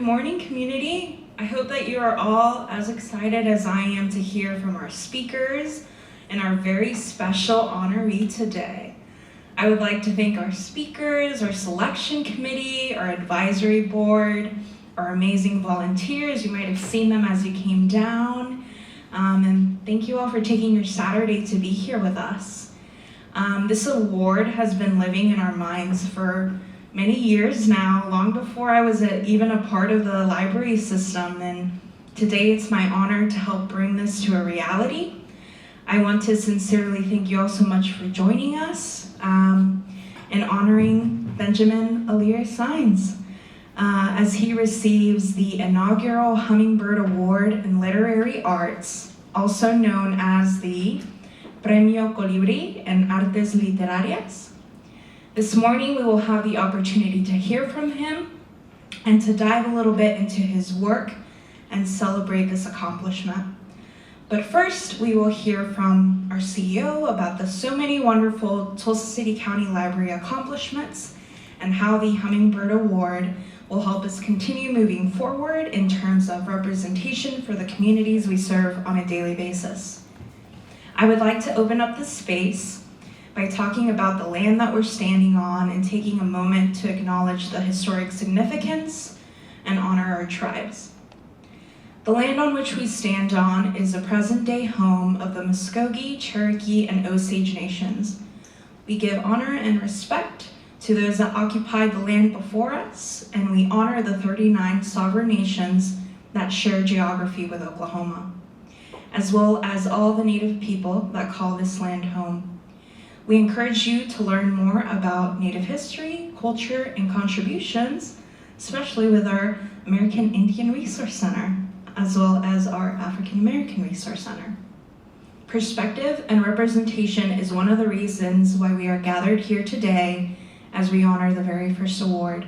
morning, community. I hope that you are all as excited as I am to hear from our speakers and our very special honoree today. I would like to thank our speakers, our selection committee, our advisory board, our amazing volunteers. You might have seen them as you came down. And thank you all for taking your Saturday to be here with us. This award has been living in our minds for many years now, long before I was even a part of the library system, and today it's my honor to help bring this to a reality. I want to sincerely thank you all so much for joining us and honoring Benjamin Alire Sáenz as he receives the Inaugural Hummingbird Award in Literary Arts, also known as the Premio Colibrí en Artes Literarias. This morning we will have the opportunity to hear from him and to dive a little bit into his work and celebrate this accomplishment. But first we will hear from our CEO about the so many wonderful Tulsa City County Library accomplishments and how the Hummingbird Award will help us continue moving forward in terms of representation for the communities we serve on a daily basis. I would like to open up the space by talking about the land that we're standing on and taking a moment to acknowledge the historic significance and honor our tribes. The land on which we stand on is a present-day home of the Muskogee, Cherokee, and Osage nations. We give honor and respect to those that occupied the land before us, and we honor the 39 sovereign nations that share geography with Oklahoma, as well as all the Native people that call this land home. We encourage you to learn more about Native history, culture, and contributions, especially with our American Indian Resource Center, as well as our African American Resource Center. Perspective and representation is one of the reasons why we are gathered here today as we honor the very first award.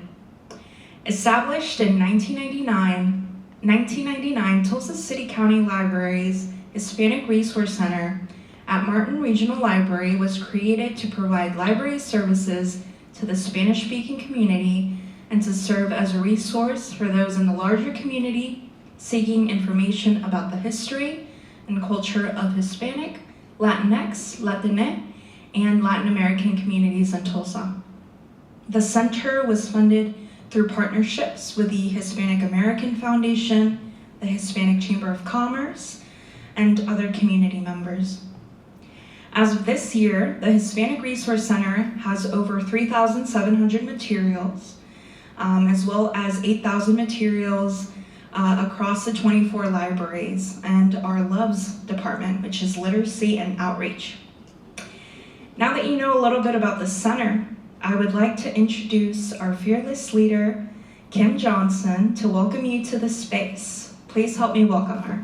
Established in 1999, Tulsa City County Library's Hispanic Resource Center at Martin Regional Library was created to provide library services to the Spanish-speaking community and to serve as a resource for those in the larger community seeking information about the history and culture of Hispanic, Latinx, Latine, and Latin American communities in Tulsa. The center was funded through partnerships with the Hispanic American Foundation, the Hispanic Chamber of Commerce, and other community members. As of this year, the Hispanic Resource Center has over 3,700 materials, as well as 8,000 materials across the 24 libraries, and our Loves department, which is literacy and outreach. Now that you know a little bit about the center, I would like to introduce our fearless leader, Kim Johnson, to welcome you to the space. Please help me welcome her.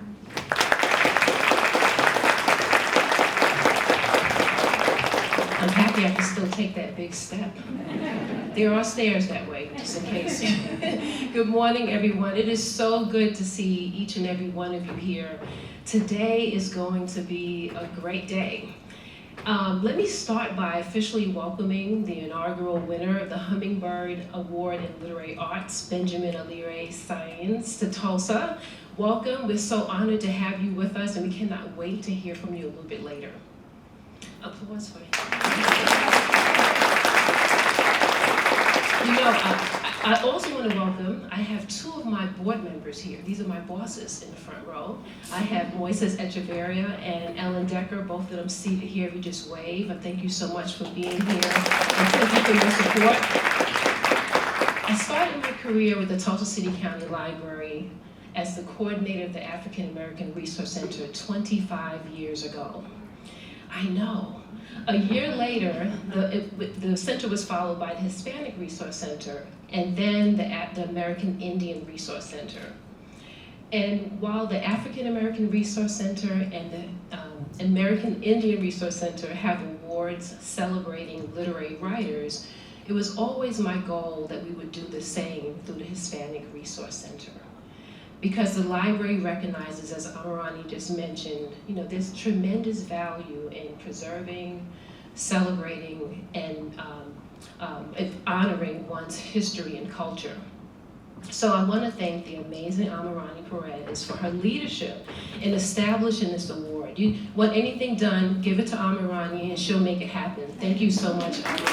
I'm happy I can still take that big step. There are stairs that way, just in case. Good morning, everyone. It is so good to see each and every one of you here. Today is going to be a great day. Let me start by officially welcoming the inaugural winner of the Hummingbird Award in Literary Arts, Benjamin Alire Sáenz, to Tulsa. Welcome. We're so honored to have you with us, and we cannot wait to hear from you a little bit later. Applause for him. I also want to welcome, I have two of my board members here. These are my bosses in the front row. I have Moises Echeverria and Ellen Decker, both of them seated here. If you just wave, and thank you so much for being here. And thank you for your support. I started my career with the Tulsa City County Library as the coordinator of the African American Resource Center 25 years ago. I know. A year later, the center was followed by the Hispanic Resource Center, and then the American Indian Resource Center. And while the African American Resource Center and the American Indian Resource Center have awards celebrating literary writers, it was always my goal that we would do the same through the Hispanic Resource Center. Because the library recognizes, as Amarani just mentioned, there's tremendous value in preserving, celebrating, and honoring one's history and culture. So I want to thank the amazing Amirani Perez for her leadership in establishing this award. You want anything done, give it to Amirani and she'll make it happen. Thank you so much, Amirani.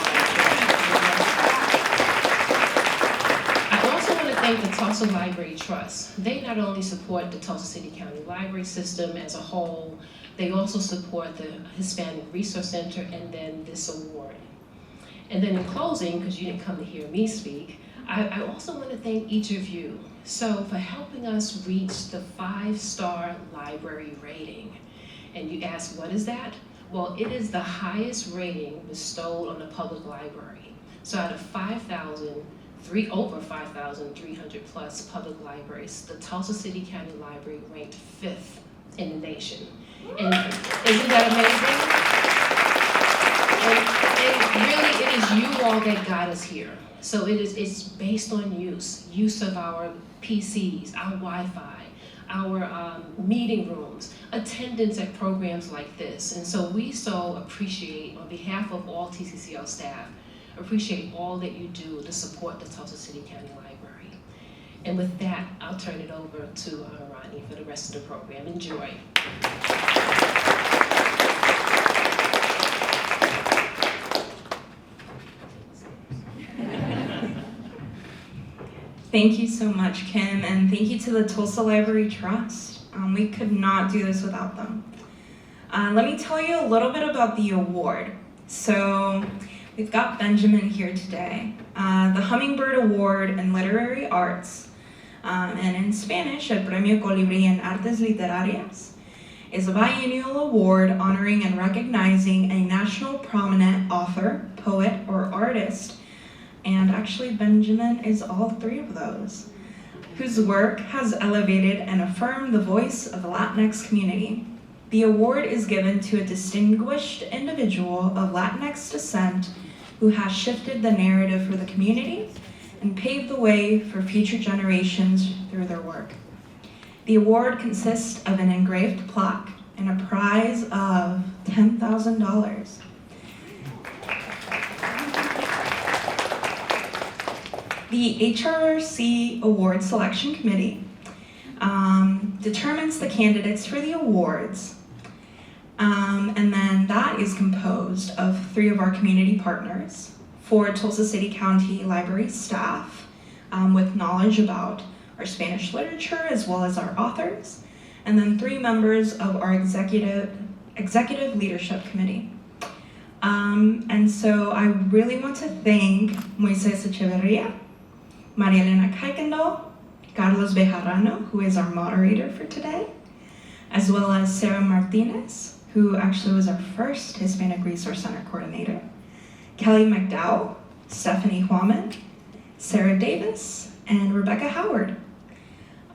I also want to thank the Tulsa Library Trust. They not only support the Tulsa City County Library system as a whole, they also support the Hispanic Resource Center and then this award. And then in closing, because you didn't come to hear me speak, I also want to thank each of you. So for helping us reach the 5-star library rating. And you ask, what is that? Well, it is the highest rating bestowed on the public library. So out of over 5,300 plus public libraries, the Tulsa City County Library ranked 5th in the nation. And isn't that amazing? And really, it is you all that got us here. So it's based on use of our PCs, our Wi-Fi, our meeting rooms, attendance at programs like this. And so we so appreciate, on behalf of all TCCL staff, appreciate all that you do to support the Tulsa City County Library. And with that, I'll turn it over to Ronnie for the rest of the program. Enjoy. Thank you so much, Kim, and thank you to the Tulsa Library Trust. We could not do this without them. Let me tell you a little bit about the award. So we've got Benjamin here today. The Hummingbird Award in Literary Arts, and in Spanish, el Premio Colibrí en Artes Literarias, is a biennial award honoring and recognizing a national prominent author, poet, or artist. And actually, Benjamin is all 3 of those, whose work has elevated and affirmed the voice of the Latinx community. The award is given to a distinguished individual of Latinx descent who has shifted the narrative for the community and paved the way for future generations through their work. The award consists of an engraved plaque and a prize of $10,000. The HRC Award Selection Committee determines the candidates for the awards, and then that is composed of 3 of our community partners, 4 Tulsa City County Library staff with knowledge about our Spanish literature as well as our authors, and then 3 members of our executive leadership committee. And so I really want to thank Moises Echeverria, Maria Elena Kuykendall, Carlos Bejarano, who is our moderator for today, as well as Sarah Martinez, who actually was our first Hispanic Resource Center coordinator, Kelly McDowell, Stephanie Huaman, Sarah Davis, and Rebecca Howard.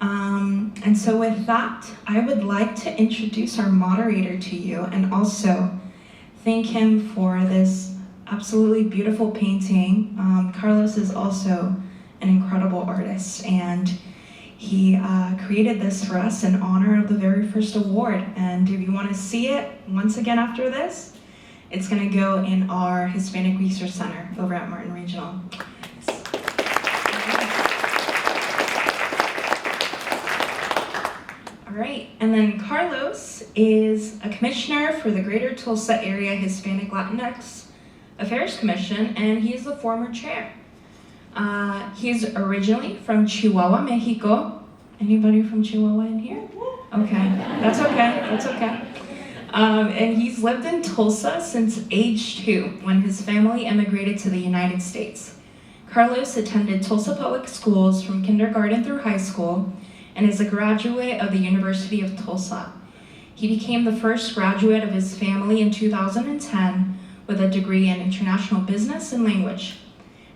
And so with that, I would like to introduce our moderator to you and also thank him for this absolutely beautiful painting. Carlos is also an incredible artist, and he created this for us in honor of the very first award. And if you want to see it once again after this, it's going to go in our Hispanic Resource Center over at Martin Regional. All right, and then Carlos is a commissioner for the Greater Tulsa Area Hispanic Latinx Affairs Commission, and he is the former chair. He's originally from Chihuahua, Mexico. Anybody from Chihuahua in here? Okay, that's okay. And he's lived in Tulsa since age 2, when his family immigrated to the United States. Carlos attended Tulsa Public Schools from kindergarten through high school and is a graduate of the University of Tulsa. He became the first graduate of his family in 2010 with a degree in international business and language.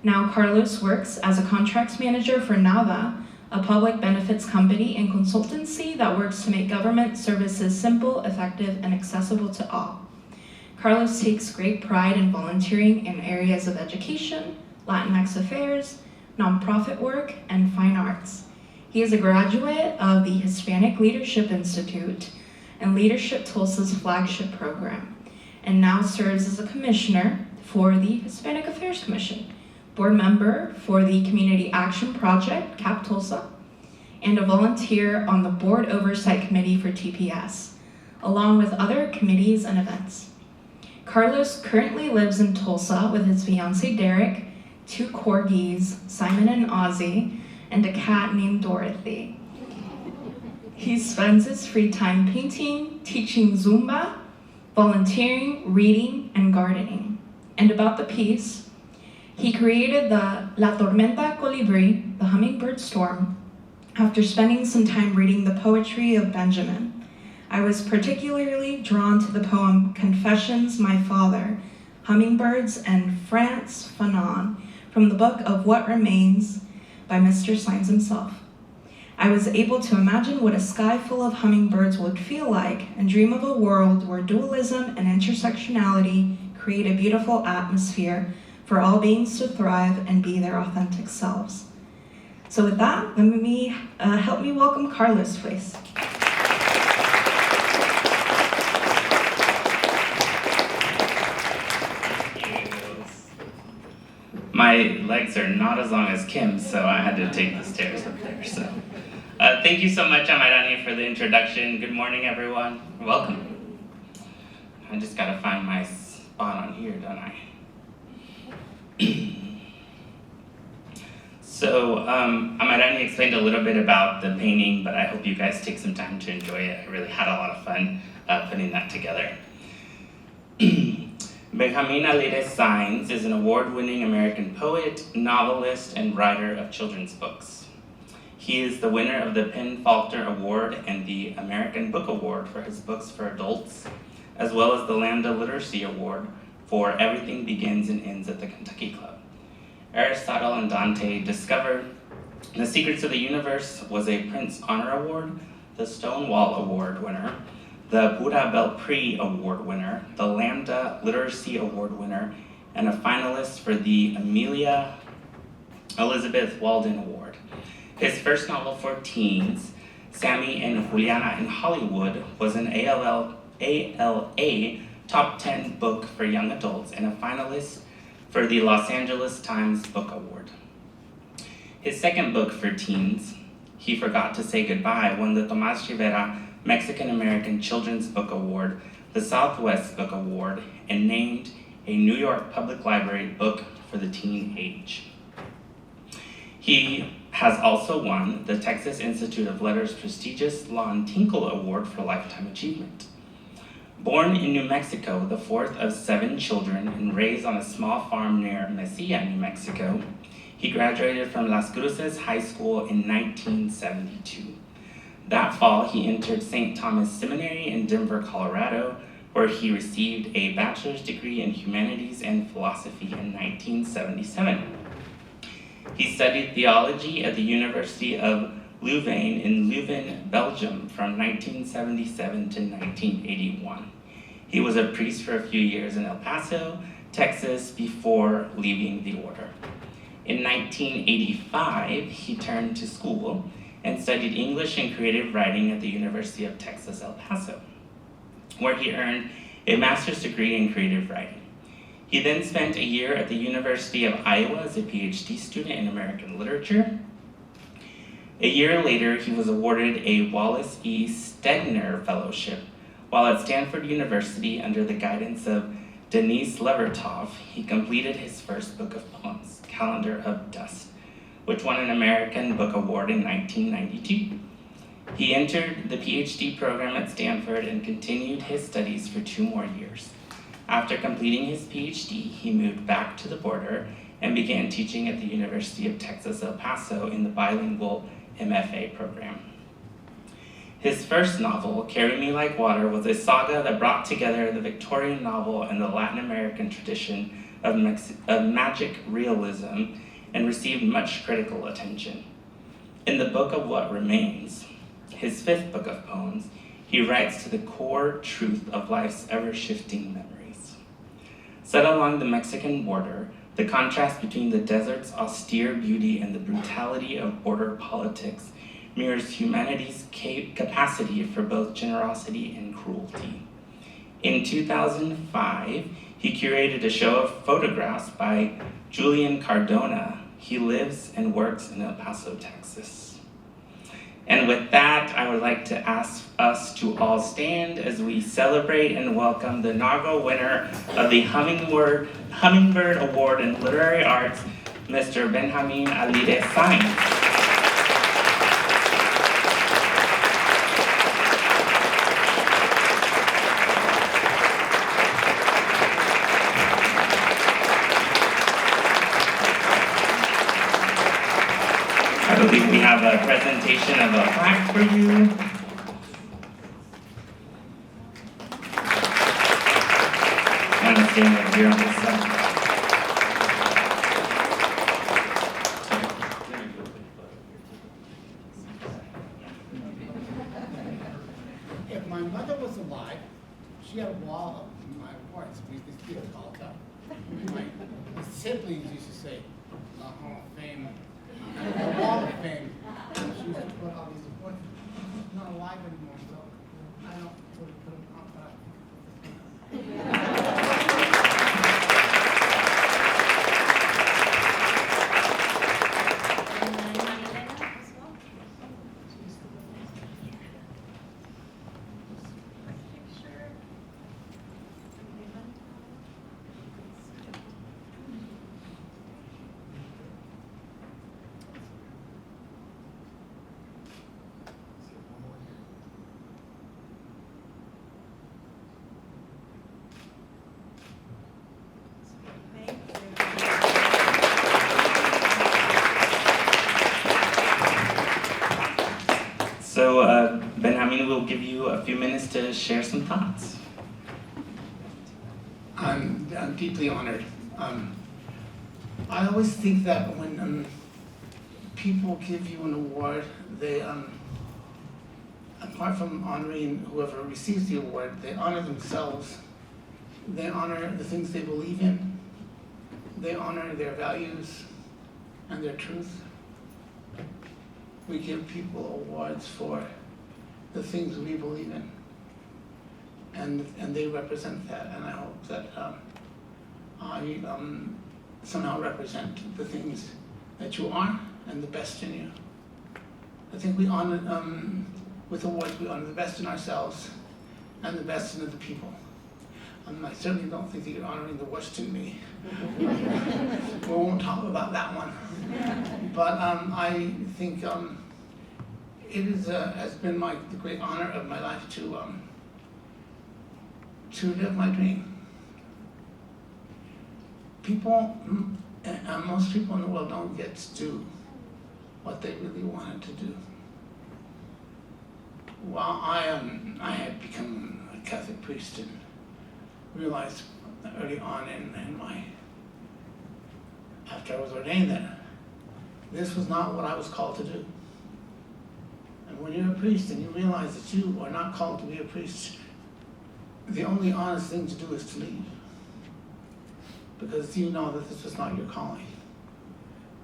Now Carlos works as a contracts manager for NAVA, a public benefits company and consultancy that works to make government services simple, effective, and accessible to all. Carlos takes great pride in volunteering in areas of education, Latinx affairs, nonprofit work, and fine arts. He is a graduate of the Hispanic Leadership Institute and Leadership Tulsa's flagship program, and now serves as a commissioner for the Hispanic Affairs Commission, board member for the Community Action Project, CAP Tulsa, and a volunteer on the Board Oversight Committee for TPS, along with other committees and events. Carlos currently lives in Tulsa with his fiancé Derek, 2 corgis, Simon and Ozzy, and a cat named Dorothy. He spends his free time painting, teaching Zumba, volunteering, reading, and gardening. And about the piece, he created the La Tormenta Colibri, the Hummingbird Storm, after spending some time reading the poetry of Benjamin. I was particularly drawn to the poem Confessions, My Father, Hummingbirds, and France Fanon from the book of What Remains by Mr. Sáenz himself. I was able to imagine what a sky full of hummingbirds would feel like and dream of a world where dualism and intersectionality create a beautiful atmosphere for all beings to thrive and be their authentic selves. So with that, help me welcome Carlos, please. My legs are not as long as Kim's, so I had to take the stairs up there. So, thank you so much, Amarani, for the introduction. Good morning, everyone. Welcome. I just gotta find my spot on here, don't I? So, Amarani explained a little bit about the painting, but I hope you guys take some time to enjoy it. I really had a lot of fun putting that together. Benjamin Alire Sáenz is an award-winning American poet, novelist, and writer of children's books. He is the winner of the Faulkner Award and the American Book Award for his books for adults, as well as the Lambda Literacy Award for Everything Begins and Ends at the Kentucky Club. Aristotle and Dante discovered The Secrets of the Universe was a Printz Honor Award, the Stonewall Award winner, the Buddha Belprix Award winner, the Lambda Literacy Award winner, and a finalist for the Amelia Elizabeth Walden Award. His first novel for teens, Sammy and Juliana in Hollywood, was an ALA Top 10 book for young adults and a finalist for the Los Angeles Times Book Award. His second book for teens, He Forgot to Say Goodbye, won the Tomás Rivera Mexican-American Children's Book Award, the Southwest Book Award, and named a New York Public Library book for the teen age. He has also won the Texas Institute of Letters' prestigious Lon Tinkle Award for Lifetime Achievement. Born in New Mexico, the fourth of 7 children, and raised on a small farm near Mesilla, New Mexico, he graduated from Las Cruces High School in 1972. That fall, he entered St. Thomas Seminary in Denver, Colorado, where he received a bachelor's degree in humanities and philosophy in 1977. He studied theology at the University of Leuven in Leuven, Belgium from 1977 to 1981. He was a priest for a few years in El Paso, Texas, before leaving the order. In 1985, he turned to school and studied English and creative writing at the University of Texas, El Paso, where he earned a master's degree in creative writing. He then spent a year at the University of Iowa as a PhD student in American literature. A year later, he was awarded a Wallace E. Stegner Fellowship, while at Stanford University under the guidance of Denise Levertov, he completed his first book of poems, Calendar of Dust, which won an American Book Award in 1992. He entered the PhD program at Stanford and continued his studies for 2 more years. After completing his PhD, he moved back to the border and began teaching at the University of Texas, El Paso in the bilingual MFA program. His first novel, Carry Me Like Water, was a saga that brought together the Victorian novel and the Latin American tradition of magic realism and received much critical attention. In the Book of What Remains, his 5th book of poems, he writes to the core truth of life's ever-shifting memories. Set along the Mexican border, the contrast between the desert's austere beauty and the brutality of border politics mirrors humanity's capacity for both generosity and cruelty. In 2005, he curated a show of photographs by Julian Cardona. He lives and works in El Paso, Texas. And with that, I would like to ask us to all stand as we celebrate and welcome the inaugural winner of the Hummingbird Award in Literary Arts, Mr. Benjamin Alire Sáenz. I believe we have a presentation of a plaque for you. I'm gonna stand over here on this side. If my mother was alive, she had a wall of my awards. We used to feel called up. My siblings used to say, the Hall of Fame, the Wall of Fame. And she used to put all these awards. She's not alive anymore, so I don't really put them up, So Benjamin will give you a few minutes to share some thoughts. I'm deeply honored. I always think that when people give you an award, they, apart from honoring whoever receives the award, they honor themselves. They honor the things they believe in. They honor their values and their truth. We give people awards for the things we believe in. And they represent that, and I hope that I somehow represent the things that you are and the best in you. I think we honor, with awards, we honor the best in ourselves and the best in other people. I certainly don't think that you're honoring the worst in me. We won't talk about that one. But I think it is, has been the great honor of my life to live my dream. People, most people in the world don't get to do what they really wanted to do. While I had become a Catholic priest and realized early on in my, after I was ordained, that this was not what I was called to do. And when you're a priest and you realize that you are not called to be a priest, the only honest thing to do is to leave. Because you know that this was not your calling.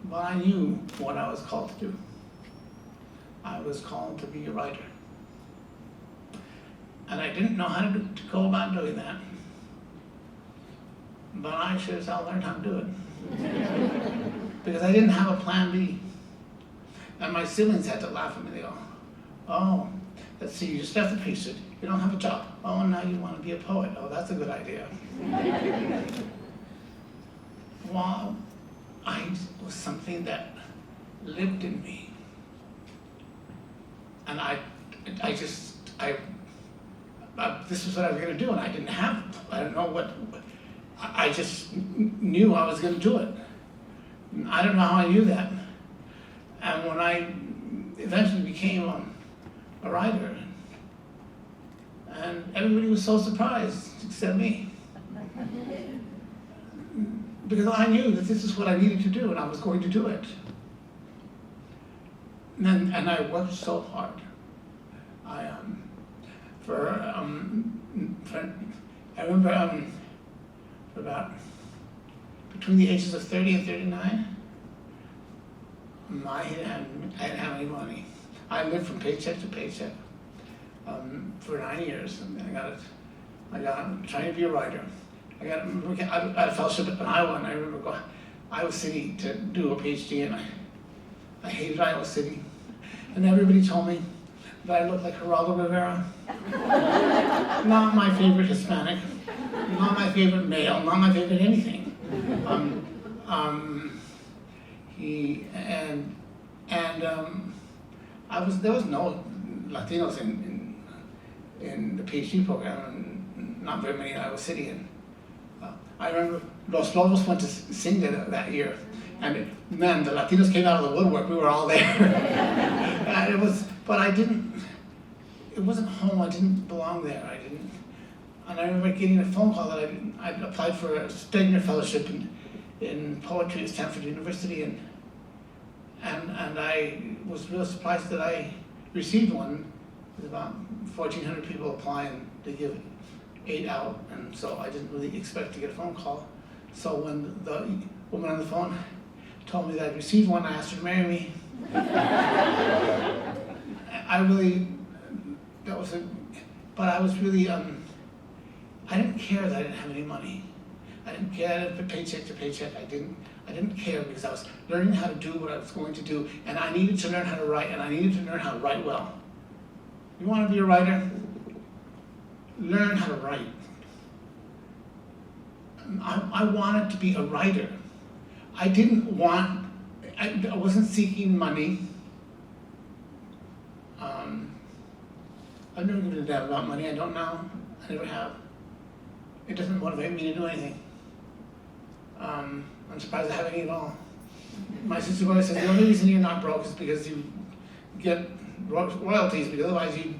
But I knew what I was called to do. I was called to be a writer. And I didn't know how to go about doing that. But I sure as hell learned how to do it. Because I didn't have a plan B. And my siblings had to laugh at me. They go, oh, let's see, you just left the priesthood. You don't have a job. Oh, now you want to be a poet. Oh, that's a good idea. Well, I was something that lived in me. And this was what I was going to do, and I don't know what, I just knew I was going to do it. I don't know how I knew that. And when I eventually became a writer, and everybody was so surprised, except me. Because I knew that this is what I needed to do, and I was going to do it. And I worked so hard. I remember for about between the ages of 30 and 39, I didn't have any money. I lived from paycheck to paycheck for 9 years, and I got trying to be a writer. I got a fellowship in Iowa, and I remember Iowa City to do a PhD, and I hated Iowa City. And everybody told me that I looked like Geraldo Rivera. Not my favorite Hispanic, not my favorite male, not my favorite anything. There was no Latinos in the PhD program, and not very many in Iowa City. And I remember Los Lobos went to sing that year, and man, the Latinos came out of the woodwork. We were all there. And it wasn't home. I didn't belong there. And I remember getting a phone call that I'd applied for a Stegner Fellowship in poetry at Stanford University, and I was real surprised that I received one. There's about 1,400 people apply, and they give 8 out, and so I didn't really expect to get a phone call. So when the woman on the phone told me that I'd received one, I asked her to marry me. But I was really, I didn't care that I didn't have any money. I didn't care that I didn't paycheck to paycheck. I didn't care because I was learning how to do what I was going to do, and I needed to learn how to write, and I needed to learn how to write well. You want to be a writer? Learn how to write. I wanted to be a writer. I wasn't seeking money. I've never given a damn about money. I don't now. I never have. It doesn't motivate me to do anything. I'm surprised I have any at all. My sister always says the only reason you're not broke is because you get royalties, because otherwise you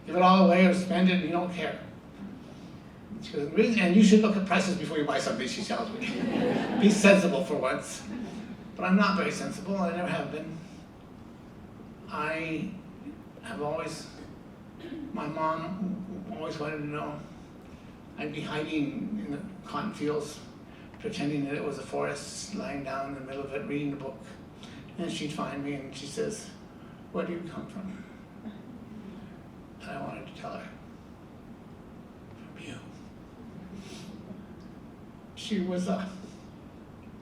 give it all away or spend it and you don't care. She goes, and you should look at prices before you buy something, she tells me. Be sensible for once. But I'm not very sensible, I never have been. I have always, my mom always wanted to know. I'd be hiding in the cotton fields, pretending that it was a forest, lying down in the middle of it, reading a book. And she'd find me and she says, "Where do you come from?" And I wanted to tell her, "From you." She was a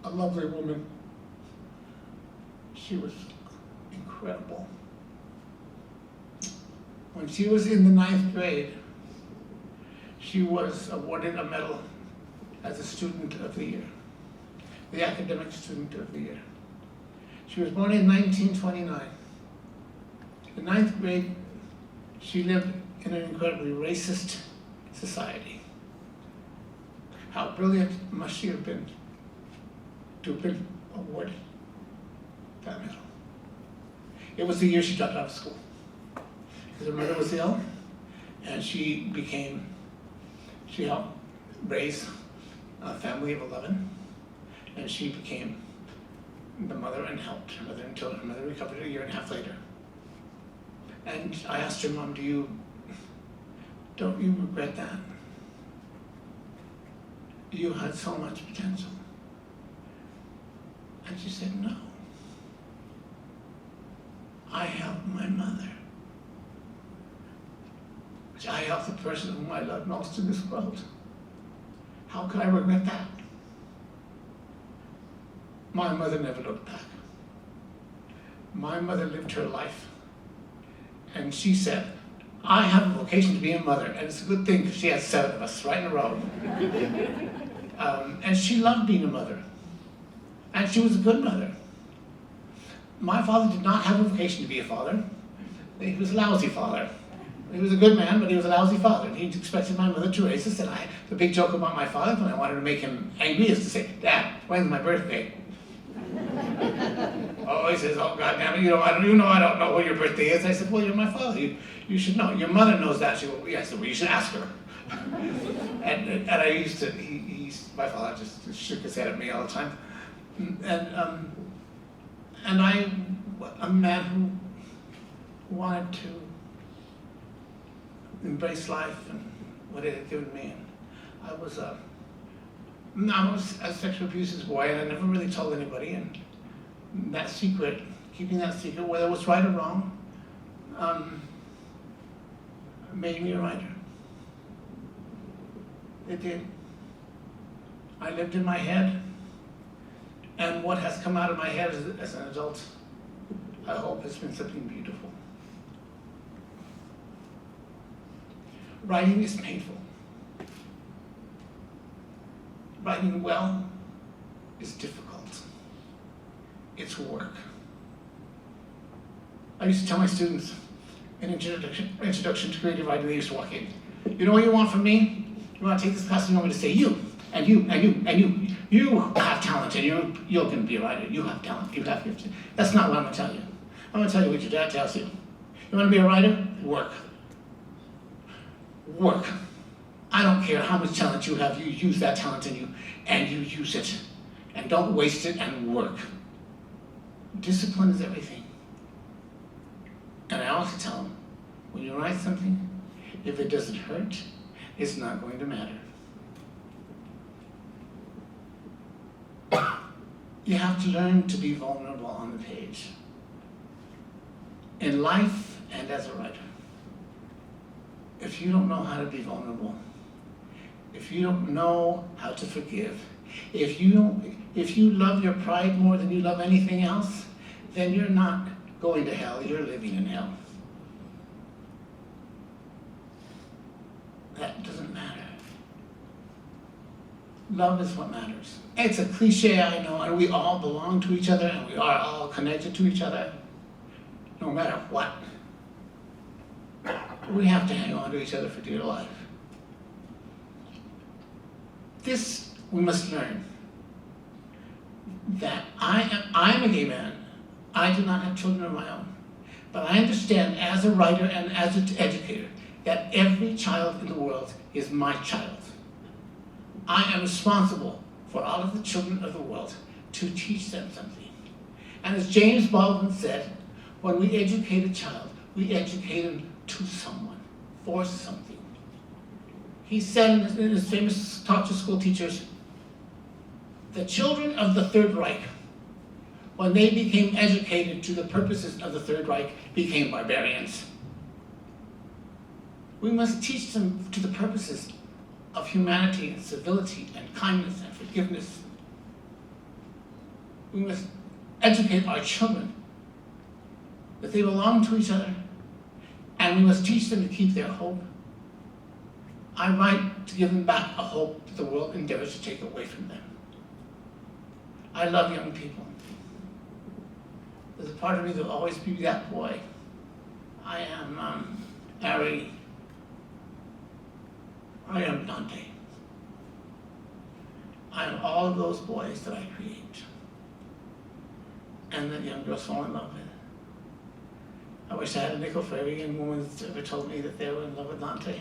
lovely woman. She was incredible. When she was in the 9th grade, she was awarded a medal as a student of the year, the academic student of the year. She was born in 1929. In 9th grade, she lived in an incredibly racist society. How brilliant must she have been to have been awarded that medal? It was the year she dropped out of school, because her mother was ill, and she helped raise a family of 11, and she became the mother and helped her mother until her mother recovered a year and a half later. And I asked her, "Mom, don't you regret that? You had so much potential." And she said, "No. I helped my mother. I helped the person whom I love most in this world. How could I regret that?" My mother never looked back. My mother lived her life. And she said, "I have a vocation to be a mother, and it's a good thing because she has 7 of us right in a row." And she loved being a mother. And she was a good mother. My father did not have a vocation to be a father. He was a lousy father. He was a good man, but he was a lousy father. He expected my mother to raise us, and the big joke about my father when I wanted to make him angry is to say, "Dad, when's my birthday?" Oh, he says, "Oh, God damn it, I don't know what your birthday is." I said, "Well, you're my father. You should know. Your mother knows that." She goes, "Yeah." I said, "Well, you should ask her." and I used to, my father just shook his head at me all the time. And a man who wanted to embrace life and what it had given me. I was a sexual abuser's boy, and I never really told anybody. And that secret, keeping that secret, whether it was right or wrong, made me a writer. It did. I lived in my head, And what has come out of my head as an adult, I hope, has been something beautiful. Writing is painful. Writing well is difficult. It's work. I used to tell my students in introduction to creative writing, they used to walk in. You know what you want from me? You want to take this class and you want me to say you, and you, and you, and you. You have talent and you're going to be a writer. You have talent, you have gifts. That's not what I'm going to tell you. I'm going to tell you what your dad tells you. You want to be a writer? Work. Work. I don't care how much talent you have, you use that talent in you, and you use it. And don't waste it, and work. Discipline is everything. And I also tell them, when you write something, if it doesn't hurt, it's not going to matter. You have to learn to be vulnerable on the page. In life and as a writer. If you don't know how to be vulnerable, if you don't know how to forgive, if you love your pride more than you love anything else, then you're not going to hell, you're living in hell. That doesn't matter. Love is what matters. It's a cliche, I know, and we all belong to each other and we are all connected to each other, no matter what. We have to hang on to each other for dear life. This we must learn, that I'm a gay man. I do not have children of my own. But I understand as a writer and as an educator that every child in the world is my child. I am responsible for all of the children of the world to teach them something. And as James Baldwin said, when we educate a child, we educate him to someone, for something. He said in his famous talk to school teachers, the children of the Third Reich, when they became educated to the purposes of the Third Reich, became barbarians. We must teach them to the purposes of humanity and civility and kindness and forgiveness. We must educate our children that they belong to each other, and we must teach them to keep their hope. I write to give them back a hope that the world endeavors to take away from them. I love young people. There's a part of me that will always be that boy. I am Ari. I am Dante. I am all of those boys that I create and that young girls fall in love with. I wish I had a nickel for every young woman that's ever told me that they were in love with Dante.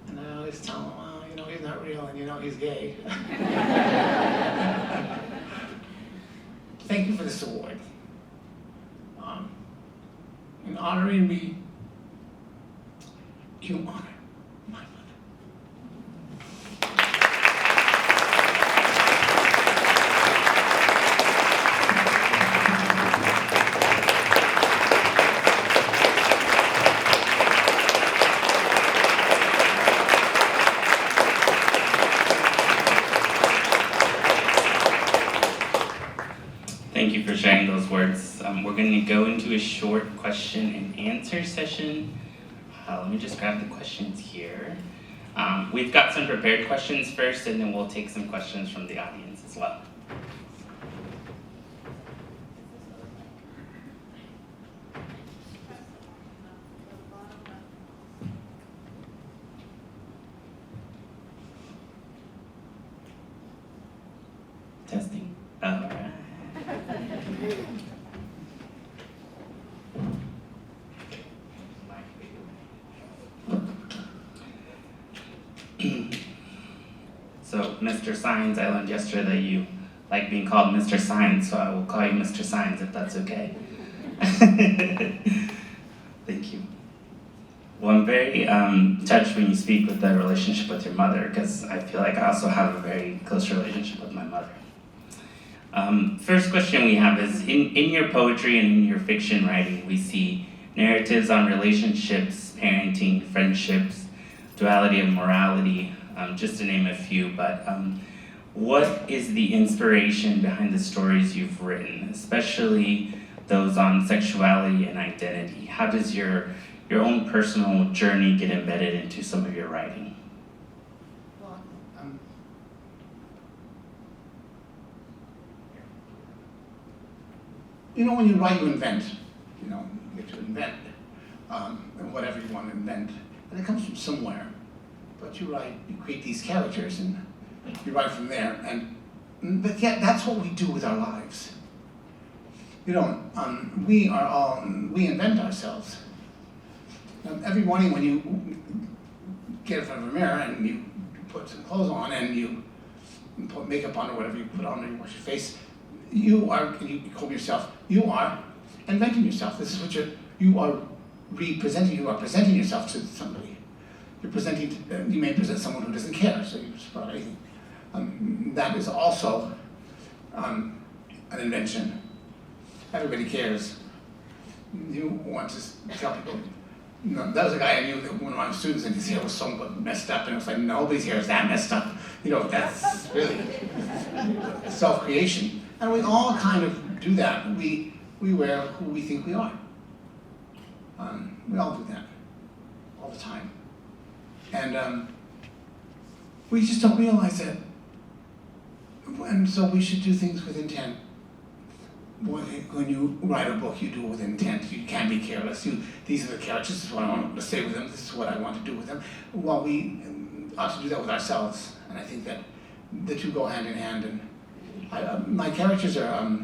And I always tell them, well, you know, he's not real and you know he's gay. Thank you for this award. In honoring me, you honor my mother. Thank you for sharing those words. We're going to go into a short question and answer session. Let me just grab the questions here. We've got some prepared questions first, and then we'll take some questions from the audience as well. Testing. All right. So, Mr. Sáenz, I learned yesterday that you like being called Mr. Sáenz, so I will call you Mr. Sáenz if that's okay. Thank you. Well, I'm very touched when you speak with the relationship with your mother, because I feel like I also have a very close relationship with my mother. First question we have is, in your poetry and in your fiction writing, we see narratives on relationships, parenting, friendships, duality of morality, just to name a few, but What is the inspiration behind the stories you've written, especially those on sexuality and identity? How does your own personal journey get embedded into some of your writing? Well, when you write, you invent. You have to invent whatever you want to invent, and it comes from somewhere. But you write, you create these characters, and you write from there. But yet, that's what we do with our lives. We invent ourselves. Every morning when you get in front of a mirror and you put some clothes on and you put makeup on or whatever you put on and you wash your face, you comb yourself, you are inventing yourself. This is what you are representing. You are presenting yourself to somebody. You may present someone who doesn't care, so you just put anything. That is also an invention. Everybody cares. You want to tell people. That was a guy I knew, one of my students, and his hair was so messed up, and it was like, nobody's hair is that messed up. That's really self-creation. And we all kind of do that. We wear who we think we are. We all do that all the time. And we just don't realize it. And so we should do things with intent. When you write a book, you do it with intent. You can't be careless. These are the characters. This is what I want to say with them. This is what I want to do with them. Well, we ought to do that with ourselves. And I think that the two go hand in hand. And my characters are,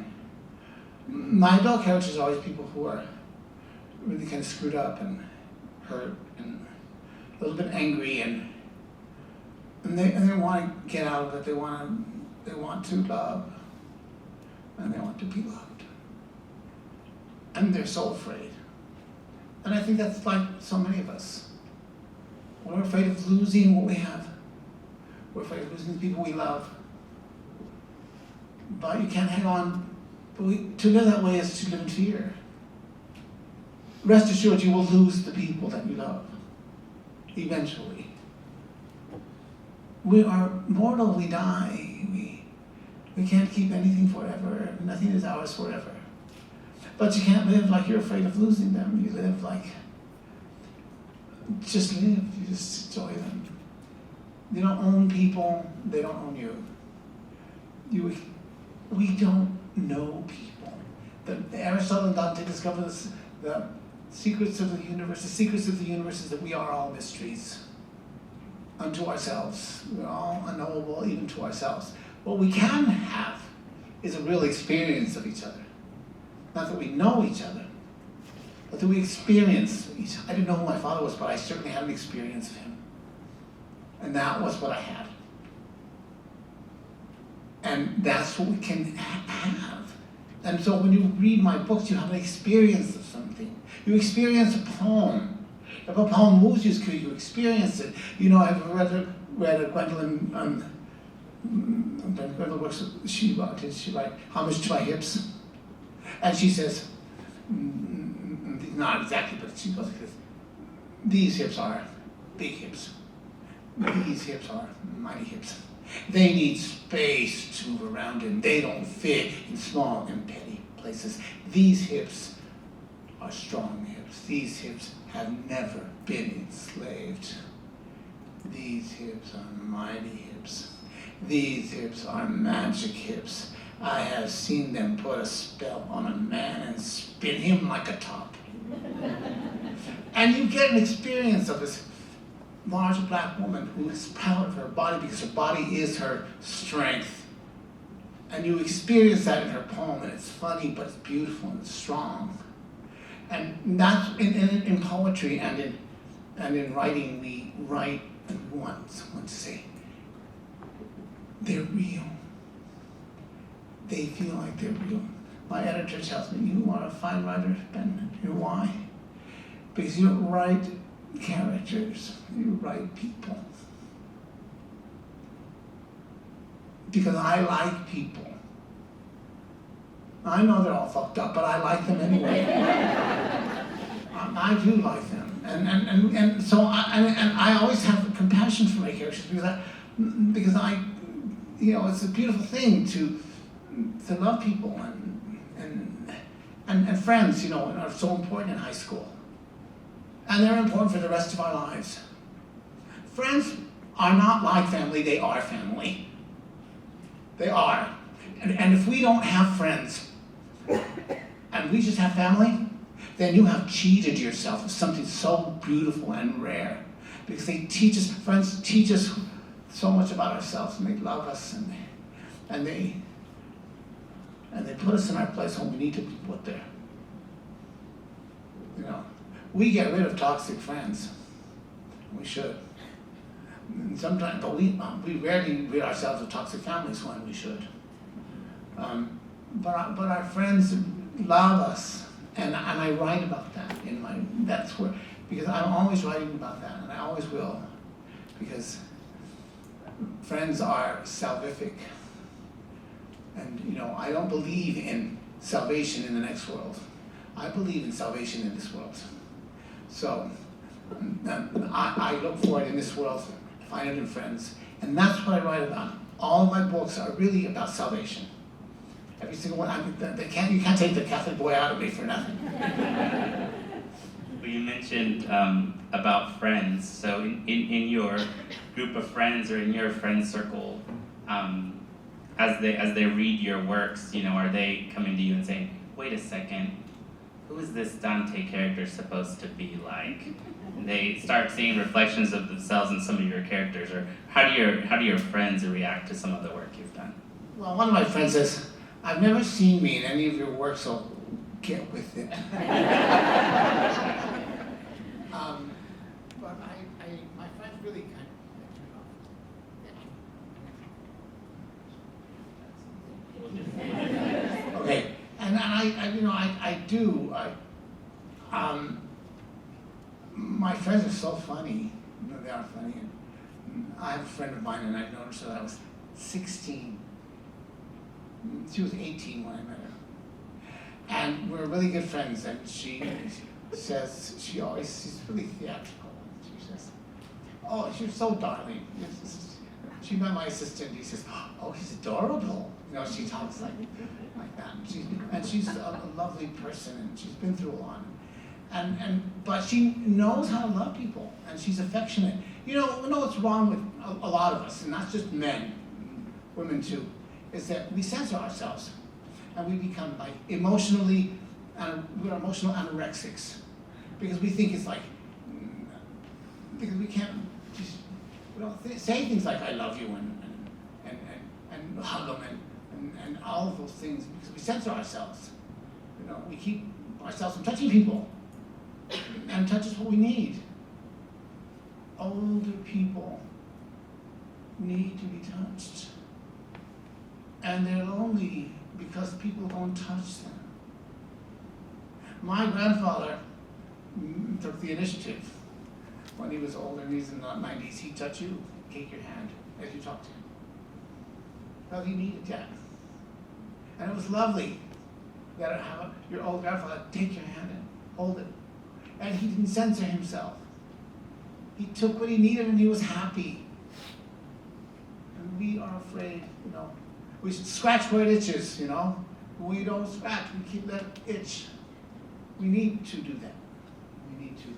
my adult characters are always people who are really kind of screwed up and hurt and a little bit angry, and they want to get out of it. They want to love, and they want to be loved. And they're so afraid. And I think that's like so many of us. We're afraid of losing what we have. We're afraid of losing the people we love. But you can't hang on. To live that way is to live in fear. Rest assured, you will lose the people that you love. Eventually. We are mortal, we die. We can't keep anything forever. Nothing is ours forever. But you can't live like you're afraid of losing them. You live like, just live. You just enjoy them. You don't own people. They don't own you. We don't know people. Aristotle and Dante discovered the secrets of the universe. The secrets of the universe is that we are all mysteries unto ourselves. We're all unknowable even to ourselves. What we can have is a real experience of each other. Not that we know each other, but that we experience each other. I didn't know who my father was, but I certainly had an experience of him. And that was what I had. And that's what we can have. And so when you read my books, you have an experience of something. You experience a poem. If a poem moves you, you experience it. I've read a Gwendolyn works. She write Homage to My Hips, and she says, not exactly, but she goes like this: these hips are big hips. These hips are mighty hips. They need space to move around in. They don't fit in small and petty places. These hips are strong hips. These hips have never been enslaved. These hips are mighty hips. These hips are magic hips. I have seen them put a spell on a man and spin him like a top. And you get an experience of this large black woman who is proud of her body because her body is her strength. And you experience that in her poem, and it's funny, but it's beautiful and it's strong. And that's in poetry and in writing, we write and want someone to say, they're real. They feel like they're real. My editor tells me, you are a fine writer, Ben. You know why? Because you don't write characters, you write people. Because I like people. I know they're all fucked up, but I like them anyway. I do like them. And so I always have compassion for my characters because it's a beautiful thing to love people and friends, are so important in high school. And they're important for the rest of our lives. Friends are not like family, they are family. They are. And if we don't have friends, and we just have family, then you have cheated yourself of something so beautiful and rare. Because friends teach us so much about ourselves, and they love us, and they put us in our place when we need to be put there. We get rid of toxic friends. We should. And sometimes, but we rarely rid ourselves of toxic families when we should. But our friends love us, and I write about that because I'm always writing about that, and I always will, because friends are salvific, and I don't believe in salvation in the next world. I believe in salvation in this world. So I look for it in this world, find it in friends, and that's what I write about. All of my books are really about salvation. Every single one. You can't take the Catholic boy out of me for nothing. Well, you mentioned about friends. So in your group of friends or in your friend circle, as they read your works, are they coming to you and saying, "Wait a second, who is this Dante character supposed to be like?" And they start seeing reflections of themselves in some of your characters, or how do your friends react to some of the work you've done? Well, one of my friends says, "I've never seen me in any of your work, so get with it." But my friends really kind of okay, and I do. My friends are so funny. They are funny. I have a friend of mine, and I've known her since I was 16. She was 18 when I met her. And we're really good friends, and she says, she's really theatrical. She says, "Oh, she's so darling." She met my assistant, he says, "Oh, he's adorable." She talks like that. And she's a lovely person, and she's been through a lot. But she knows how to love people, and she's affectionate. We know what's wrong with a lot of us, and not just men, women too, is that we censor ourselves, and we become like we're emotional anorexics, because we think it's like, because we don't say things like "I love you" and hug them and all of those things, because we censor ourselves. We keep ourselves from touching people, and touch is what we need. Older people need to be touched. And they're lonely because people don't touch them. My grandfather took the initiative. When he was older, and he's in the 90s, he'd touch you, take your hand as you talk to him. Well, he needed that. And it was lovely that have your old grandfather take your hand and hold it. And he didn't censor himself. He took what he needed and he was happy. And we are afraid, we should scratch where it itches, We don't scratch, we keep that itch. We need to do that. We need to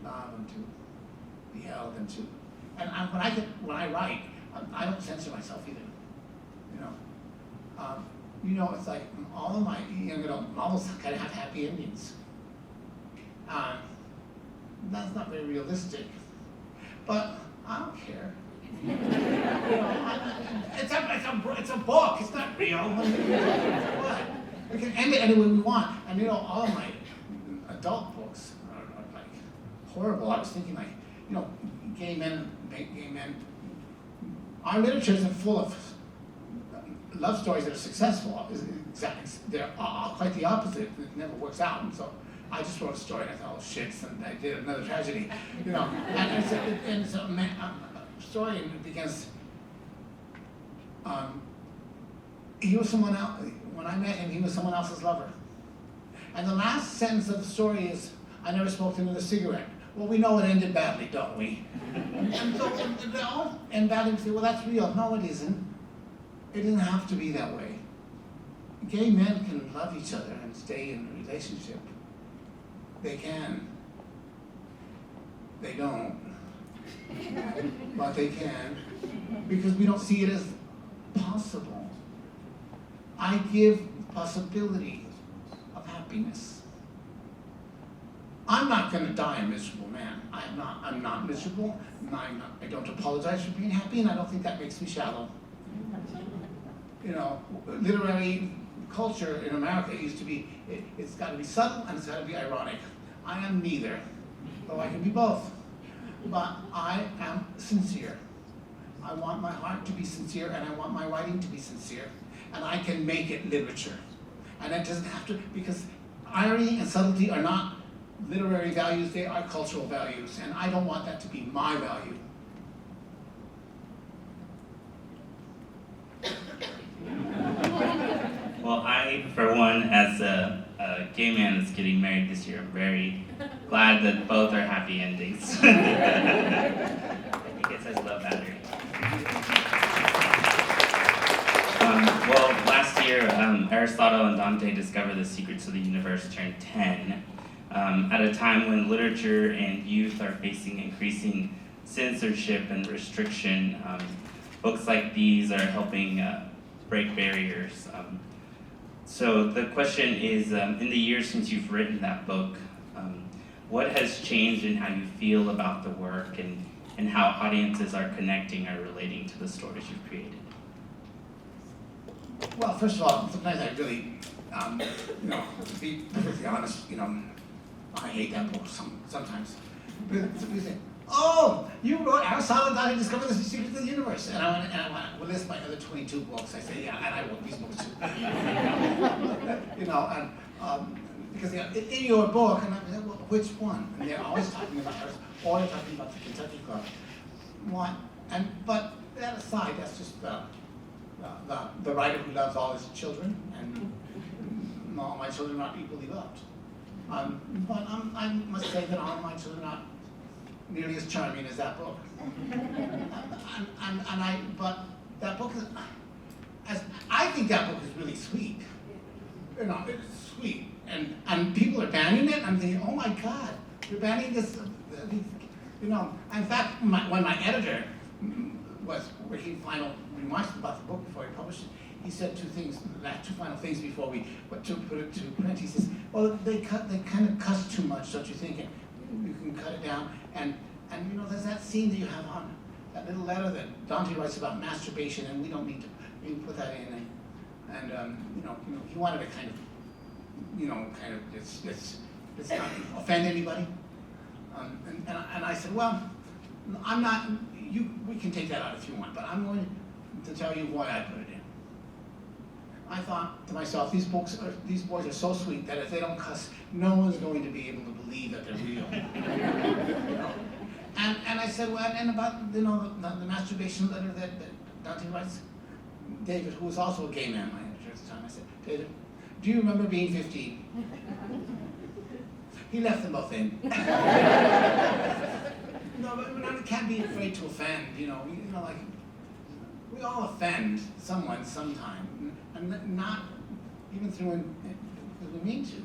love and to be held and to. And when I write, I don't censor myself either. It's like all of my young adult novels kind of have happy endings. That's not very realistic, but I don't care. It's a book. It's not real. What? We can end it any way we want. And all of my adult books are like horrible. I was thinking gay men. Our literature isn't full of love stories that are successful. They're quite the opposite. It never works out. And so I just wrote a story and I thought, "Oh shit," and I did another tragedy. And it's a story, and it begins. He was someone else. When I met him, he was someone else's lover. And the last sentence of the story is, "I never smoked another cigarette." well, we know it ended badly, don't we? And so they all end badly and say, well, that's real. No, it isn't. It doesn't have to be that way. Gay men can love each other and stay in a relationship. They can. They don't. But they can, because we don't see it as possible. I give possibility of happiness. I'm not going to die a miserable man. I'm not miserable. I don't apologize for being happy, and I don't think that makes me shallow. You know, literary culture in America used to be, it's got to be subtle and it's got to be ironic. I am neither, though I can be both. But I am sincere. I want my heart to be sincere, and I want my writing to be sincere. And I can make it literature. And it doesn't have to, because irony and subtlety are not literary values, they are cultural values. And I don't want that to be my value. Well, I, for one, as a gay man that's getting married this year, I'm very glad that both are happy endings. I think it says love battery. Well, last year, Aristotle and Dante discovered the secrets of the universe turned 10, at a time when literature and youth are facing increasing censorship and restriction. Books like these are helping break barriers. So the question is, in the years since you've written that book, what has changed in how you feel about the work and how audiences are connecting or relating to the stories you've created? Well, first of all, sometimes I really, to be perfectly honest, I hate that book sometimes. People say, oh, you wrote Aristotle and Dante discovered the secrets of the universe. And I went, well, list my other 22 books. I say, yeah, and I wrote these books too. Because in your book, and I said, well, which one? And they're always talking about Aristotle, or they're talking about the Kentucky Club. But that aside, that's just the writer who loves all his children, and all my children are equally loved. But I must say that all my children are nearly as charming as that book. But that book is, I think that book is really sweet. It's sweet. And people are banning it. I'm thinking, oh my God, you're banning this. In fact, when my editor was making final remarks about the book before he published it, he said two final things before we to put it to print. He says, well, they kind of cuss too much, don't you think? You can cut it down. And there's that scene that you have on that little letter that Dante writes about masturbation, and we don't need to put that in. And he wanted to kind of let's not offend anybody. And I said, well, I'm not. We can take that out if you want, but I'm going to tell you why I put it in. I thought to myself, these boys are so sweet that if they don't cuss, no one's going to be able to believe that they're real. And I said, well, and about the masturbation letter that Dante writes, David, who was also a gay man, my editor at the time, I said, David, do you remember being 15? He left them both in. No, but we can't be afraid to offend. Like we all offend someone sometime, and not even because we mean to.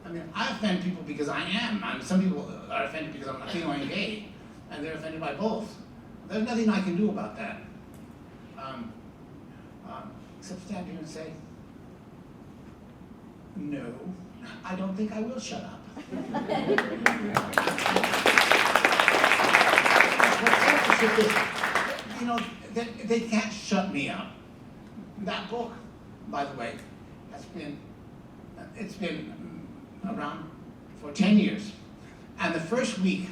I mean, I offend people because I am. Some people are offended because I'm Latino and gay, and they're offended by both. There's nothing I can do about that, except stand here and say, no, I don't think I will shut up. They can't shut me up. That book, by the way, it's been around for 10 years. And the first week,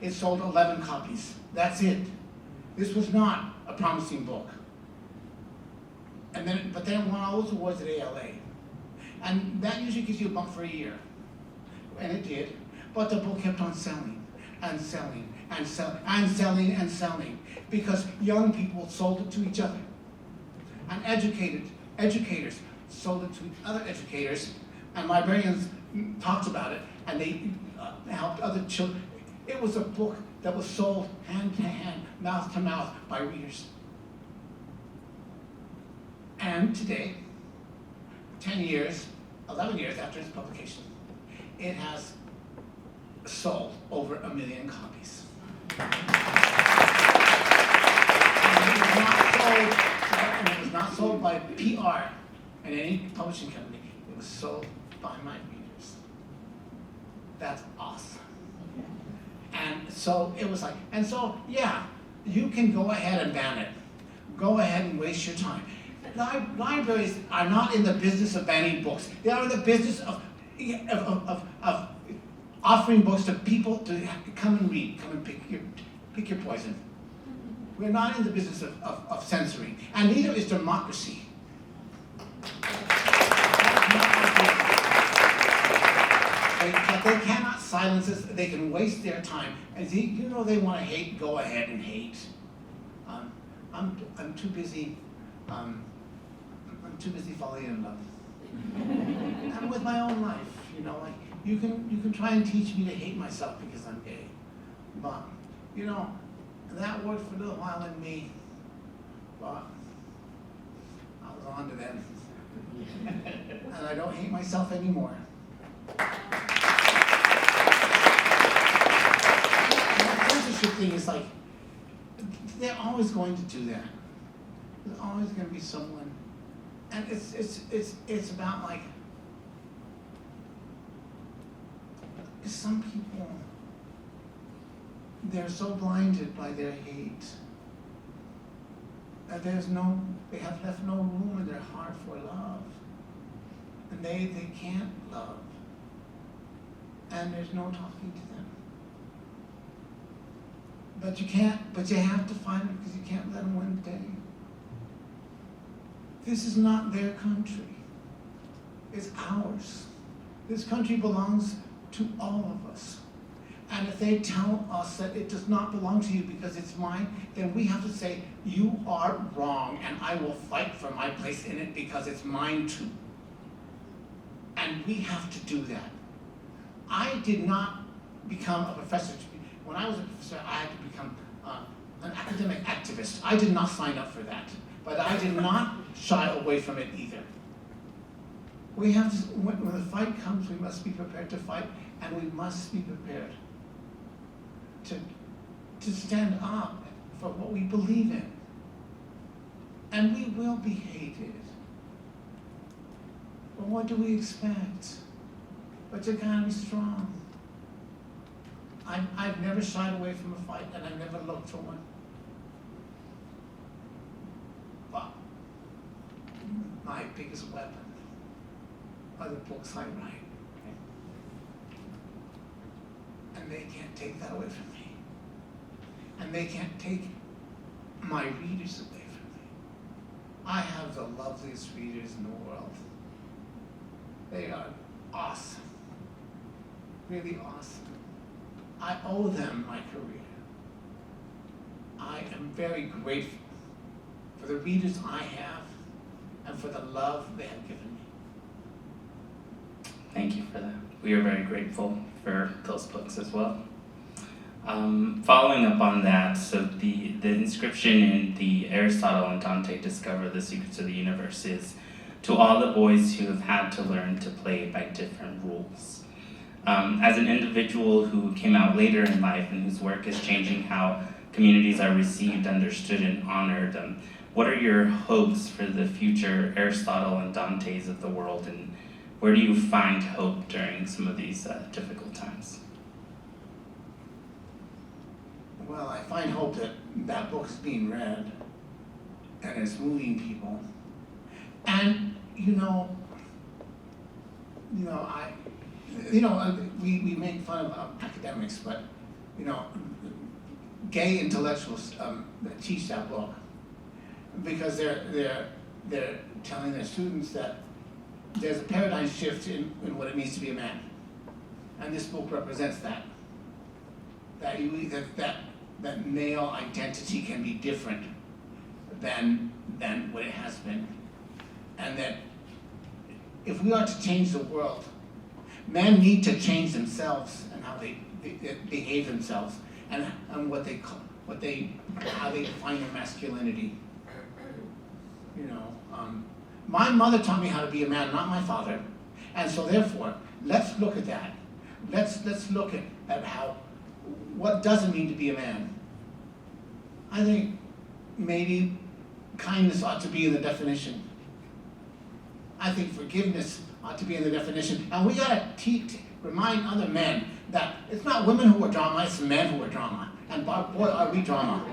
it sold 11 copies. That's it. This was not a promising book. But then it won all those awards at ALA. And that usually gives you a bump for a year. And it did. But the book kept on selling and selling and selling and selling and selling because young people sold it to each other. And educators sold it to other educators, and librarians talked about it, and helped other children. It was a book that was sold hand to hand, mouth to mouth by readers. And today, 11 years after its publication, it has sold over 1 million copies. And it was not sold by PR and any publishing company. It was sold by my readers. That's awesome. And so it was like, and so yeah, you can go ahead and ban it. Go ahead and waste your time. Libraries are not in the business of banning books. They are in the business of offering books to people to come and read, come and pick your poison. We're not in the business of censoring, and neither is democracy. But they cannot silence us. They can waste their time. And you know they want to hate. Go ahead and hate. I'm too busy. I'm too busy falling in love. And with my own life, you know, like you can try and teach me to hate myself because I'm gay, but you know that worked for a little while in me. But I was on to them, and I don't hate myself anymore. The censorship thing is like they're always going to do that. There's always going to be someone, and it's about like some people. They're so blinded by their hate that they have left no room in their heart for love, and they can't love, and there's no talking to them. But you have to fight them because you can't let them win the day. This is not their country. It's ours. This country belongs to all of us. And if they tell us that it does not belong to you because it's mine, then we have to say, you are wrong, and I will fight for my place in it because it's mine too. And we have to do that. I did not become a professor. When I was a professor, I had to become an academic activist. I did not sign up for that, but I did not shy away from it either. We have to, when the fight comes, we must be prepared to fight, and we must be prepared to stand up for what we believe in. And we will be hated. But what do we expect? But you gotta be strong. I've never shied away from a fight, and I've never looked for one. But my biggest weapon are the books I write. And they can't take that away from me. And they can't take my readers away from me. I have the loveliest readers in the world. They are awesome. Really awesome. I owe them my career. I am very grateful for the readers I have and for the love they have given me. Thank you for that. We are very grateful for those books as well. Following up on that, so the inscription in the Aristotle and Dante Discover the Secrets of the Universe is, to all the boys who have had to learn to play by different rules. As an individual who came out later in life and whose work is changing how communities are received, understood, and honored, what are your hopes for the future Aristotle and Dantes of the world, and where do you find hope during some of these difficult times? Well, I find hope that that book is being read and it's moving people. And we make fun of academics, but gay intellectuals that teach that book because they're telling their students that there's a paradigm shift in what it means to be a man, and this book represents that. That male identity can be different than what it has been, and that if we are to change the world, Men need to change themselves and how they behave themselves, and what they call, how they define their masculinity. You know, my mother taught me how to be a man, not my father, and so therefore, let's look at that. Let's look at how, what does it mean to be a man? I think maybe kindness ought to be in the definition. I think forgiveness ought to be in the definition. And we gotta remind other men that it's not women who are drama, it's men who are drama. And boy, are we drama.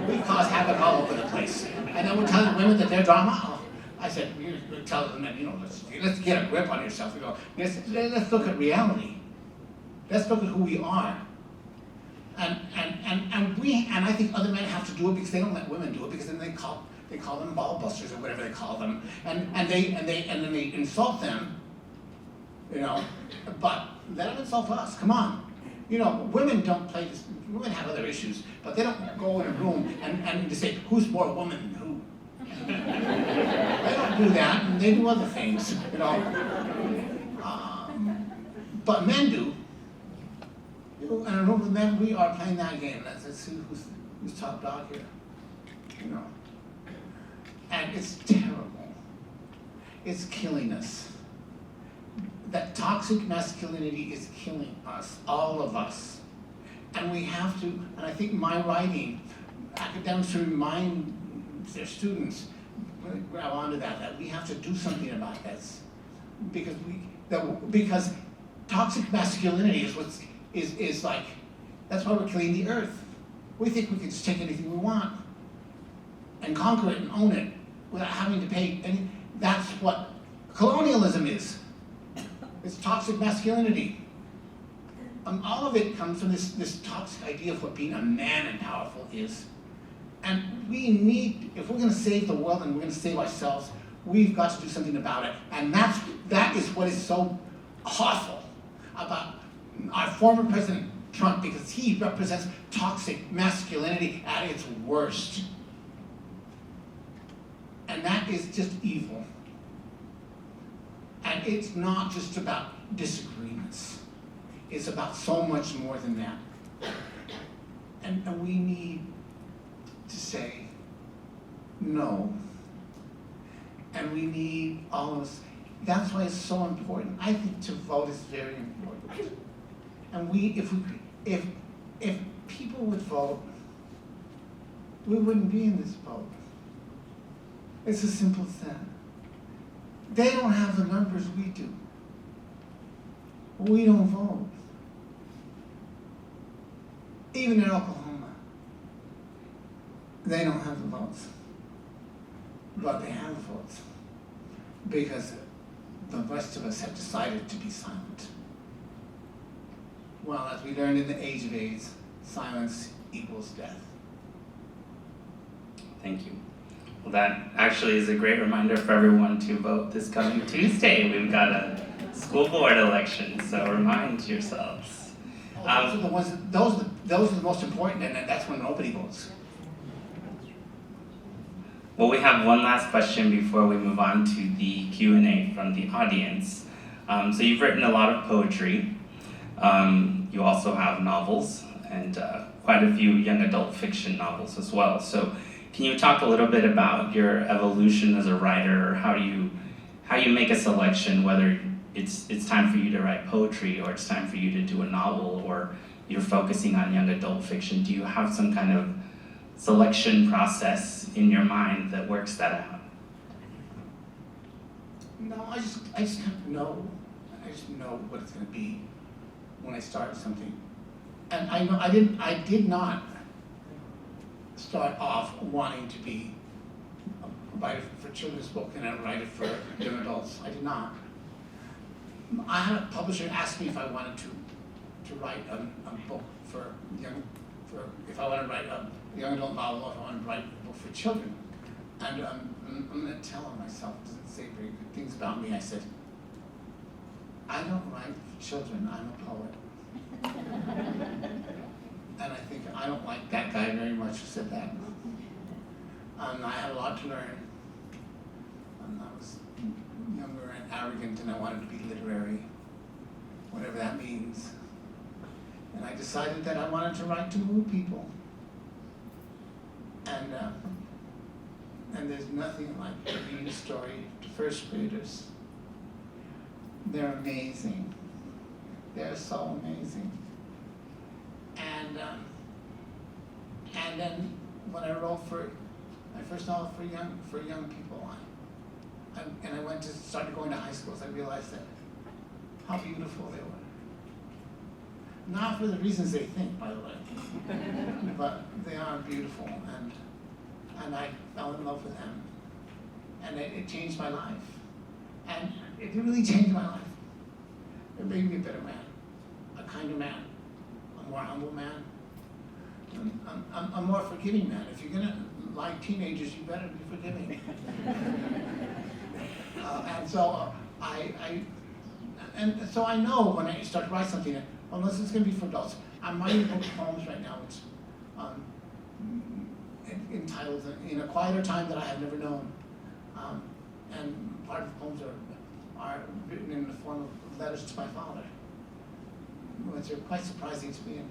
We cause havoc all over the place. And then we're telling women that they're drama. Oh, I said, we're telling them that, you know, let's get a grip on yourself. We go, let's look at reality. Let's look at who we are. And I think other men have to do it because they don't let women do it, because then they call them ball busters or whatever they call them, and then they insult them, you know. But let them insult us. Come on, you know, women don't play this. Women have other issues, but they don't go in a room and to say who's more woman than who. They don't do that, and they do other things, you know. But men do. And in a room with men, we are playing that game. Let's see who's top dog here, you know. And it's terrible. It's killing us. That toxic masculinity is killing us, all of us. And we have to, and I think my writing, academics should remind their students, really grab onto that we have to do something about this. Because toxic masculinity is like, that's why we're killing the earth. We think we can just take anything we want and conquer it and own it without having to pay any. That's what colonialism is. It's toxic masculinity. All of it comes from this toxic idea of what being a man and powerful is. And we need, if we're gonna save the world and we're gonna save ourselves, we've got to do something about it. And that is what is so awful about our former President Trump, because he represents toxic masculinity at its worst. And that is just evil. And it's not just about disagreements. It's about so much more than that. And we need to say no. And we need all of us. That's why it's so important. I think to vote is very important. And if people would vote, we wouldn't be in this boat. It's as simple as that. They don't have the numbers we do. We don't vote. Even in Oklahoma, they don't have the votes. But they have the votes because the rest of us have decided to be silent. Well, as we learned in the age of AIDS, silence equals death. Thank you. Well, that actually is a great reminder for everyone to vote this coming Tuesday. We've got a school board election, so remind yourselves. Those are the most important, and that's when nobody votes. Well, we have one last question before we move on to the Q&A from the audience. So you've written a lot of poetry. You also have novels and quite a few young adult fiction novels as well. So can you talk a little bit about your evolution as a writer, or how you make a selection, whether it's time for you to write poetry or it's time for you to do a novel, or you're focusing on young adult fiction? Do you have some kind of selection process in your mind that works that out? No, I just kind of know. I just know what it's going to be when I start something. And I know I did not start off wanting to be a writer for children's book and a writer for young adults. I did not. I had a publisher ask me if I wanted to write a book if I wanted to write a young adult novel, or if I wanted to write a book for children. And I'm going to tell myself, it doesn't say very good things about me. I said, I don't write for children, I'm a poet. And I think I don't like that guy very much who said that. I had a lot to learn. I was younger and arrogant, and I wanted to be literary. whatever that means. And I decided that I wanted to write to move people. And there's nothing like reading a story to first graders. They're amazing. They're so amazing. And then when I wrote for my first novel for young people, and I started going to high schools, I realized that how beautiful they were. Not for the reasons they think, by the way, but they are beautiful, and I fell in love with them, and it changed my life, and it really changed my life. It made me a better man, a kinder man, a more humble man, a more forgiving man. If you're gonna like teenagers, you better be forgiving. And so so I know when I start to write something, unless it's going to be for adults. I'm writing a book of poems right now, which entitled "In a Quieter Time That I Have Never Known," and part of the poems are written in the form of letters to my father, which are quite surprising to me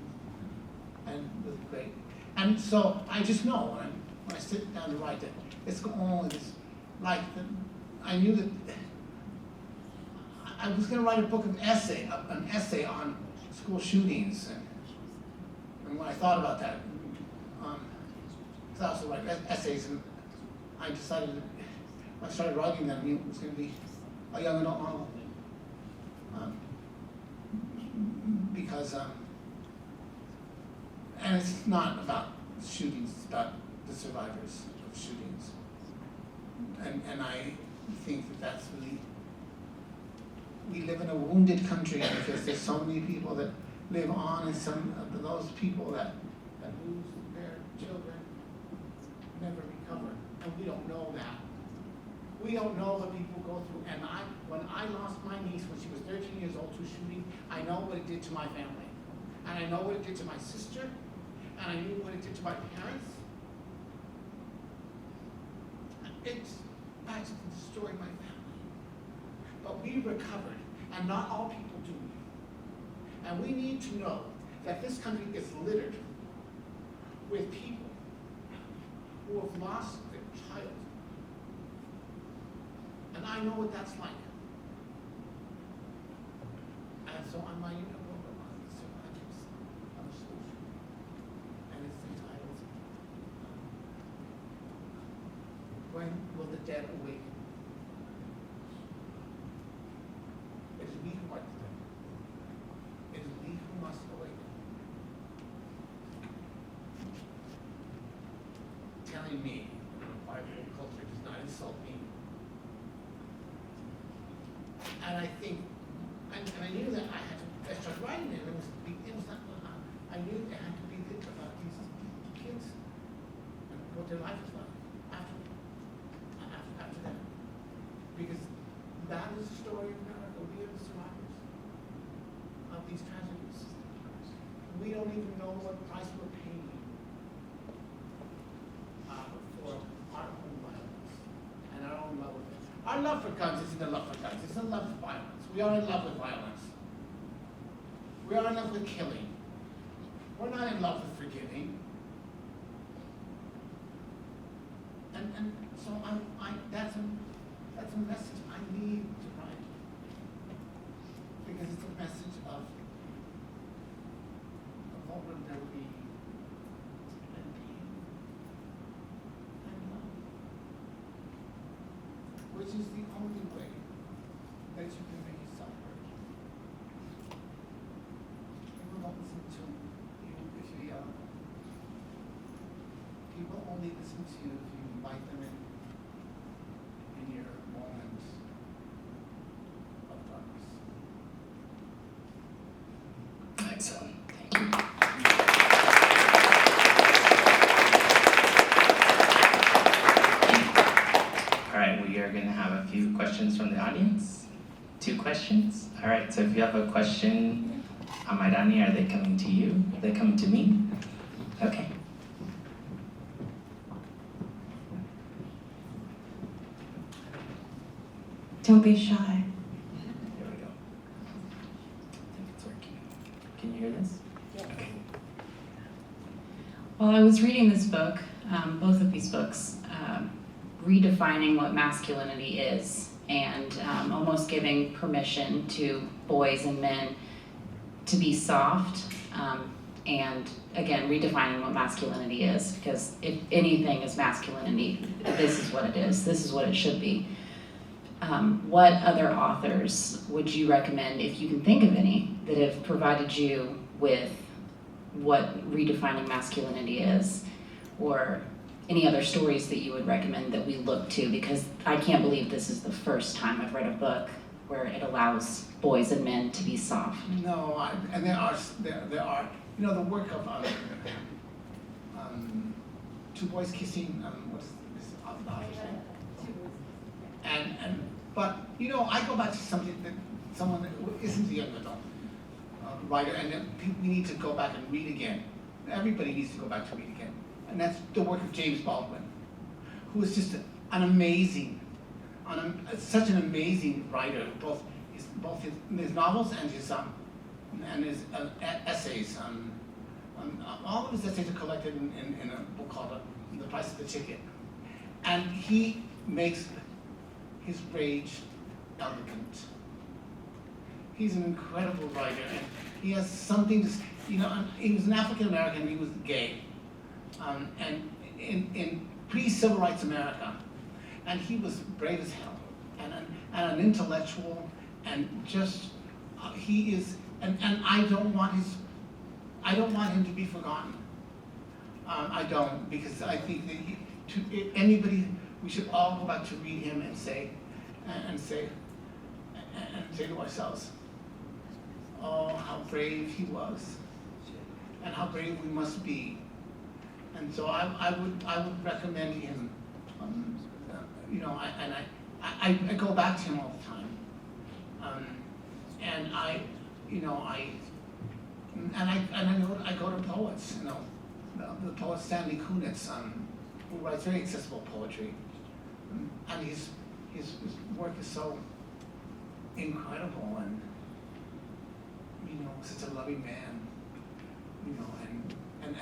and really great. And so I just know when I sit down to write that it's always like I knew that I was going to write a book of an essay on school shootings, and when I thought about that, because I also write essays, and I decided that when I started writing them, it was going to be a young adult novel, because and it's not about shootings; it's about the survivors of shootings, and I think that that's really. We live in a wounded country because there's so many people that live on, and some of those people that lose their children never recover, and we don't know that. We don't know what people go through, and when I lost my niece when she was 13 years old to shooting, I know what it did to my family, and I know what it did to my sister, and I knew what it did to my parents. It's actually destroyed my family. But we recovered, and not all people do. And we need to know that this country is littered with people who have lost their child. And I know what that's like. And so I'm writing a book on the survivors of the school shooting. And it's entitled, When Will the Dead Awaken? It is we who are the dead. It is we who must awaken. Telling me our culture does not insult me. And I think, and I knew that I started writing it, it was not, I knew it had to be about these kids and what their life was like after that. Because that is the story of America. We are the survivors of these tragedies. We don't even know what price we're paying for our own violence and our own love of it. Our love for guns isn't a love for guns, it's a love for violence. We are in love with violence. We are in love with killing. We're not in love with forgiving. And so that's a message I need to write. Because it's a message of vulnerability and pain and love, which is the only way that you can make yourself heard. People don't listen to you if you yell. People only listen to you if you invite them in your moments of darkness. Excellent. Thank you. All right, we are going to have a few questions from the audience. 2 questions. All right, so if you have a question, Amairani, are they coming to you? Are they coming to me? Okay. Don't be shy. Here we go. Well, I was reading this book, both of these books, redefining what masculinity is and almost giving permission to boys and men to be soft, and again, redefining what masculinity is, because if anything is masculinity, this is what it is, this is what it should be. What other authors would you recommend, if you can think of any, that have provided you with what redefining masculinity is, or any other stories that you would recommend that we look to? Because I can't believe this is the first time I've read a book where it allows boys and men to be soft. No, and there are, you know, the work of two boys kissing, what's this author's name? But, you know, I go back to something that someone that isn't a young adult writer, and that we need to go back and read again. Everybody needs to go back to read again. And that's the work of James Baldwin, who is just an amazing, such an amazing writer, both his novels and his essays. All of his essays are collected in a book called The Price of the Ticket. And he makes his rage elegant. He's an incredible writer, and he has something to, you know, he was an African American, he was gay. And in pre-civil rights America, and he was brave as hell, and an intellectual, and just he is, and I don't want him to be forgotten. I don't, because I think that anybody, we should all go back to read him and say to ourselves, oh, how brave he was, and how brave we must be. And so I would recommend him. You know, I go back to him all the time. And I go to poets. You know, the poet Stanley Kunitz, who writes very accessible poetry, and his work is so incredible, and you know, such a loving man. You know,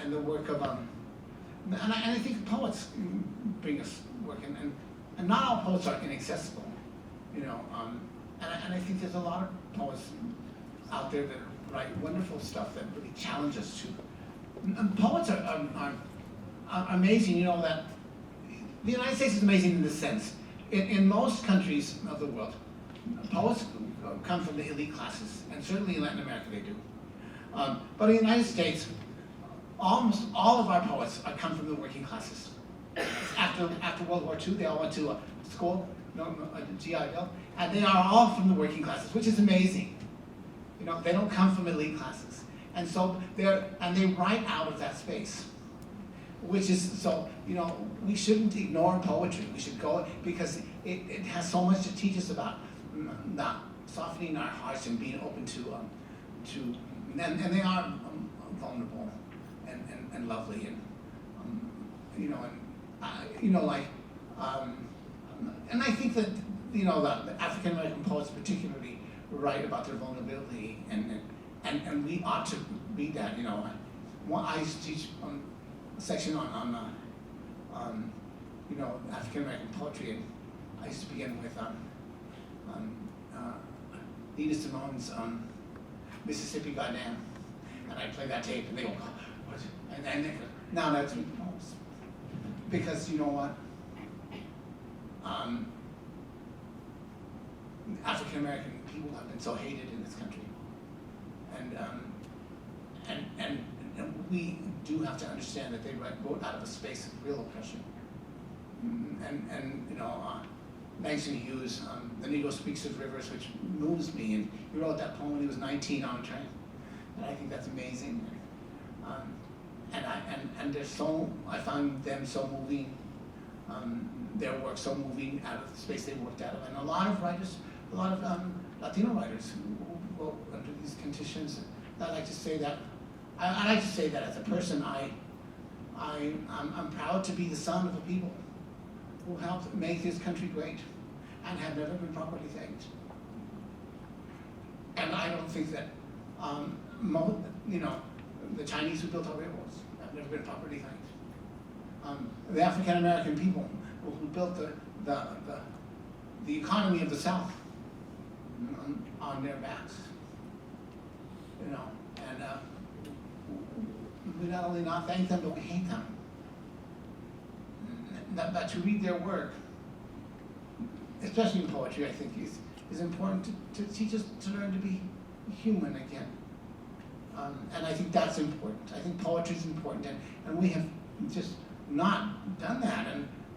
and the work of and I think poets bring us work, and not all poets are inaccessible, you know. And I think there's a lot of poets out there that write wonderful stuff that really challenge us to. And poets are amazing, you know, that the United States is amazing in this sense. In most countries of the world, poets come from the elite classes, and certainly in Latin America they do. But in the United States, almost all of our poets come from the working classes. After World War II, they all went to school, GI Bill, and they are all from the working classes, which is amazing. You know, they don't come from elite classes, and so they write out of that space, which is so. You know, we shouldn't ignore poetry. We should go, because it has so much to teach us about not softening our hearts and being open to and they are vulnerable and lovely, and you know, and I think that, you know, the African American poets particularly write about their vulnerability, and we ought to read that. You know, I used to teach a section on you know, African American poetry, and I used to begin with Nina Simone's Mississippi Goddamn, and I play that tape, and they go, what? And they go, now that's poems, because you know what? African American people have been so hated in this country, and we do have to understand that they wrote out of a space of real oppression. And you know, Langston Hughes, The Negro Speaks of Rivers, which moves me, and he wrote that poem when he was 19 on a train, and I think that's amazing. And they're so, I find them so moving, their work so moving out of the space they worked out of, and a lot of writers, a lot of Latino writers who wrote under these conditions. I like to say that. I like to say that as a person, I'm proud to be the son of a people who helped make this country great and have never been properly thanked. And I don't think that, you know, the Chinese who built our railroads, have never been properly thanked. The African American people who built the economy of the South on their backs, you know, and we not only not thank them, but we hate them. But to read their work, especially in poetry, I think is important to teach us to learn to be human again. And I think that's important. I think poetry is important, and we have just not done that.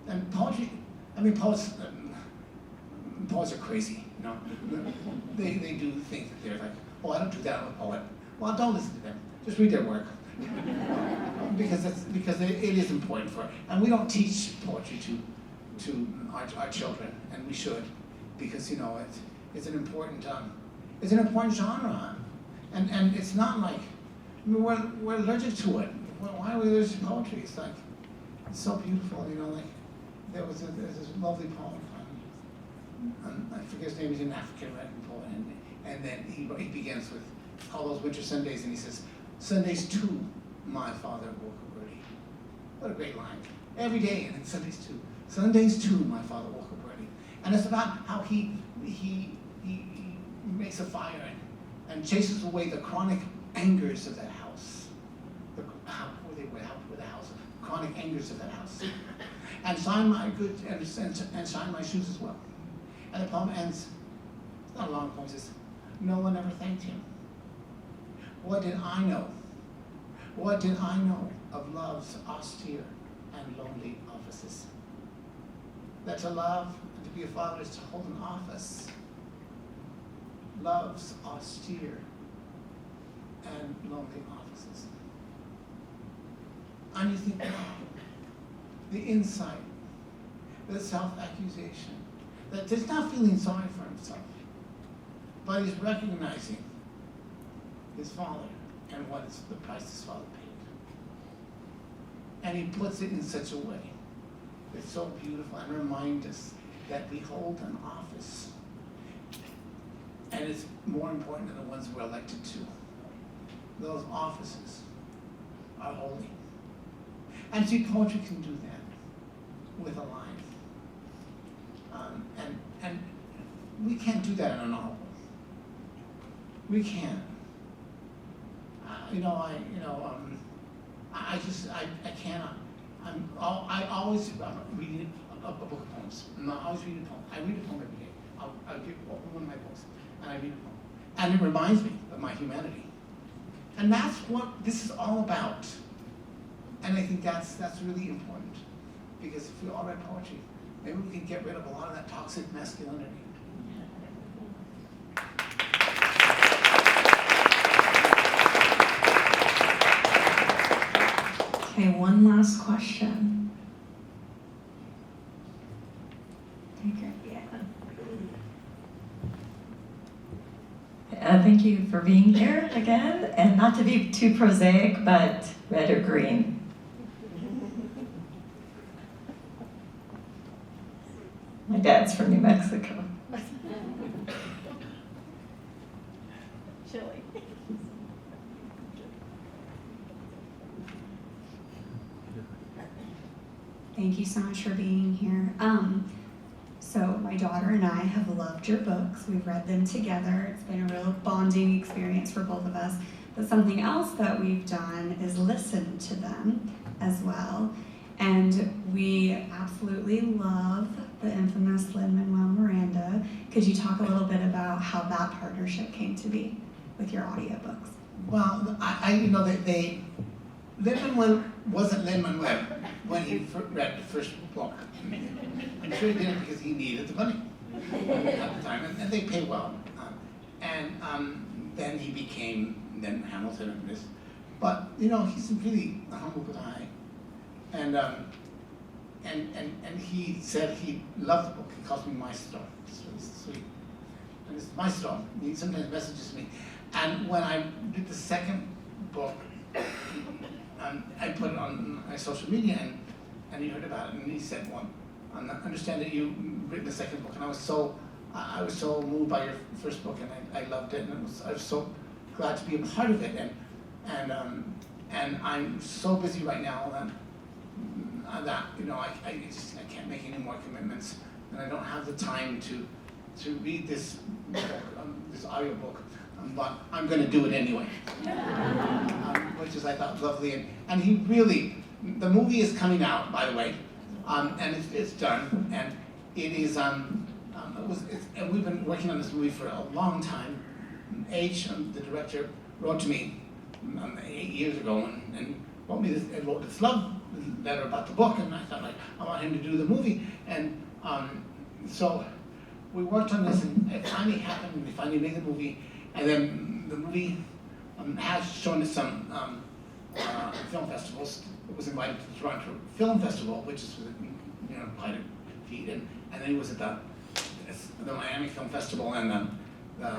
And poetry, I mean, poets are crazy, you know. They do think that they're like, oh, I don't do that, I'm a poet. Well, don't listen to them. Just read their work. because it is important and we don't teach poetry to our children, and we should, because you know it's an important genre, and it's not like, I mean, we're allergic to it. Why are we allergic to poetry? It's like, it's so beautiful, you know. Like there's this lovely poem. I forget his name. He's an African American poet, and then he begins with all those winter Sundays, and he says, Sundays too, my father woke up early. What a great line. Every day, and then Sundays too. Sundays too, my father woke up early. And it's about how he makes a fire and chases away the chronic angers of that house. The chronic angers of that house. And shine my goods and shine my shoes as well. And the poem ends, it's not a long poem, it says, no one ever thanked him. What did I know? What did I know of love's austere and lonely offices? That to love and to be a father is to hold an office. Love's austere and lonely offices. And you think, wow, the insight, the self-accusation, that he's not feeling sorry for himself, but he's recognizing his father and what is the price his father paid. And he puts it in such a way that's so beautiful and reminds us that we hold an office, and it's more important than the ones we're elected to. Those offices are holy. And see, poetry can do that with a line. And we can't do that in a novel. We can. I cannot. I always reading a book of poems. I'm not always reading a poem. I read a poem every day. I'll get one of my books, and I read a poem. And it reminds me of my humanity. And that's what this is all about. And I think that's really important. Because if we all read poetry, maybe we can get rid of a lot of that toxic masculinity. Okay, one last question. Take it, yeah. Thank you for being here again, and not to be too prosaic, but red or green? My dad's from New Mexico. Chili. Thank you so much for being here. So my daughter and I have loved your books. We've read them together. It's been a real bonding experience for both of us. But something else that we've done is listen to them as well. And we absolutely love the infamous Lin-Manuel Miranda. Could you talk a little bit about how that partnership came to be with your audiobooks? Well, Lin-Manuel wasn't Lin-Manuel when he read the first book. I'm sure he did it because he needed the money at the time, and they pay well. Then he became Hamilton and this. But he's really a humble guy, and he said he loved the book. He calls me Maestro. It's really sweet. And it's Maestro. He sometimes messages me. And when I did the second book, I put it on my social media, and he heard about it, and he said, "Well, I understand that you've written the second book," and I was so moved by your first book, and I loved it, and I was so glad to be a part of it, And I'm so busy right now that I can't make any more commitments, and I don't have the time to read this book, this audiobook, but I'm going to do it anyway, which is, I thought, lovely. And he really, the movie is coming out, by the way, and it's done, and it is, and we've been working on this movie for a long time. H, the director, wrote to me 8 years ago and wrote this love letter about the book, and I thought, like, I want him to do the movie, and so we worked on this, and it finally happened, and we finally made the movie, and then the movie has shown at some film festivals. It was invited to the Toronto Film Festival, which is quite a feat, and then it was at the Miami Film Festival and the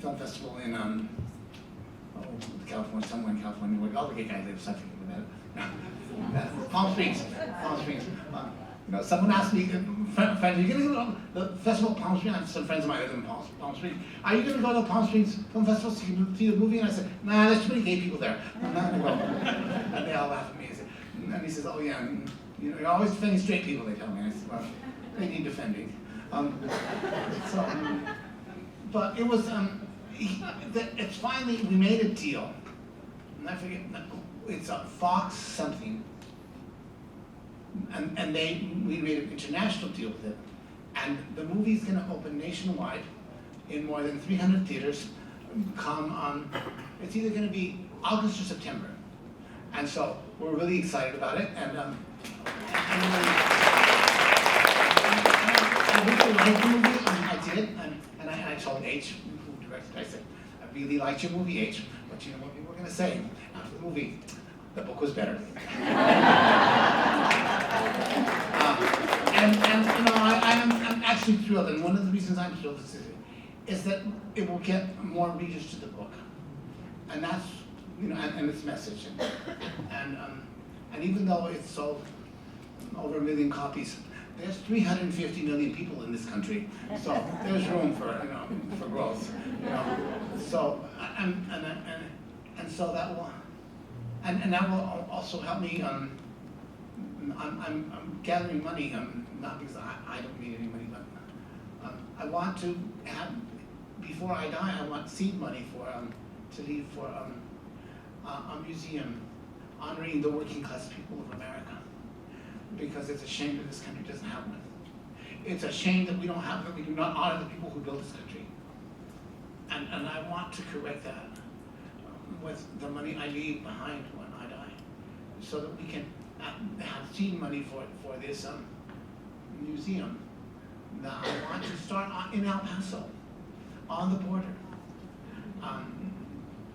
film festival in California, somewhere in California, where all the gay guys live, something like that. Palm Springs. Someone asked me, friend, are you going to go to the festival of Palm Springs? I have some friends of mine who live in Palm Springs. Are you going to go to the Palm Springs Film Festival so you can see the movie? And I said, nah, there's too many gay people there. I'm not going to go. And they all laugh at me. And he says, oh yeah, you're always defending straight people, they tell me. I said, well, they need defending. But it was, it's finally, we made a deal. And I forget, it's a Fox something. And we made an international deal with it. And the movie's gonna open nationwide in more than 300 theaters come it's either gonna be August or September. And so we're really excited about it. And I really liked the movie, and I did. And I told H, who directed, I said, I really liked your movie, H, but you know what people were gonna say after the movie? The book was better. I'm actually thrilled, and one of the reasons I'm thrilled is that it will get more readers to the book, and that's and its message, and even though it's sold over 1 million copies, there's 350 million people in this country, so there's room for for growth, So and so that will. And that will also help me. I'm gathering money, not because I don't need any money, but I want to have, before I die, I want seed money to leave for a museum honoring the working class people of America, because it's a shame that this country doesn't have one. It's a shame that we do not honor the people who built this country, and I want to correct that with the money I leave behind when I die, so that we can have seed money for this museum. Now I want to start in El Paso, on the border,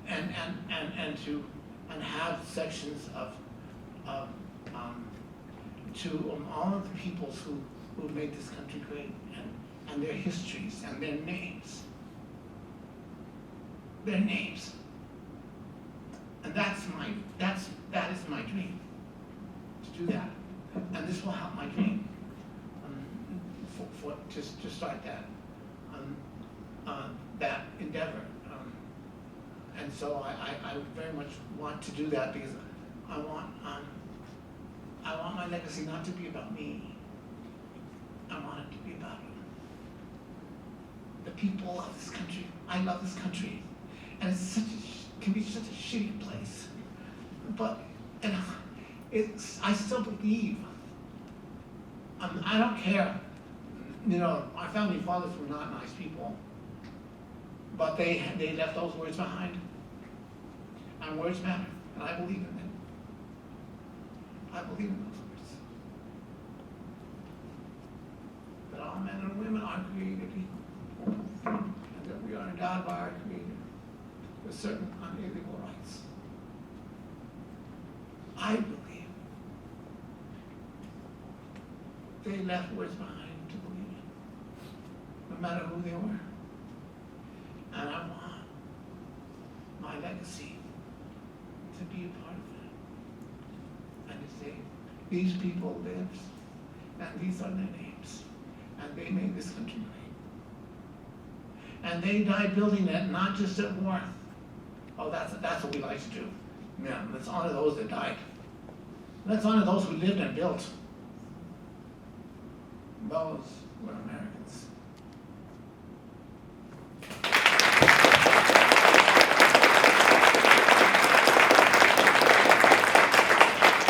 and have sections to all of the peoples who made this country great, and their histories and their names. And that is my dream, to do that, and this will help my dream to start that endeavor, and so I very much want to do that, because I want my legacy not to be about me. I want it to be about the people of this country. I love this country, and it's can be such a shitty place, but I still believe. I don't care. Our founding fathers were not nice people, but they left those words behind, and words matter, and I believe in them. I believe in those words. That all men and women are created equal, and that we are endowed by our Creator with certain unalienable rights. I believe they left words behind to believe in, no matter who they were. And I want my legacy to be a part of it. And to say, these people lived, and these are their names, and they made this country great. And they died building it, not just at war, Oh, that's what we like to do. Yeah, let's honor those that died. Let's honor those who lived and built. Those were Americans.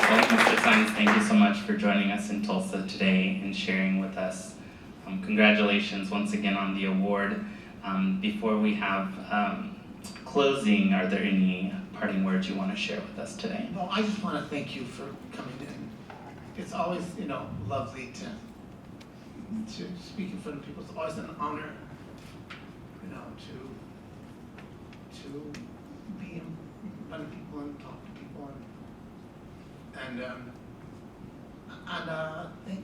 Well, Mr. Sáenz, thank you so much for joining us in Tulsa today and sharing with us. Congratulations once again on the award. Before we have closing, are there any parting words you want to share with us today? Well, I just want to thank you for coming in. It's always, lovely to speak in front of people. It's always an honor, to be in front of people and talk to people and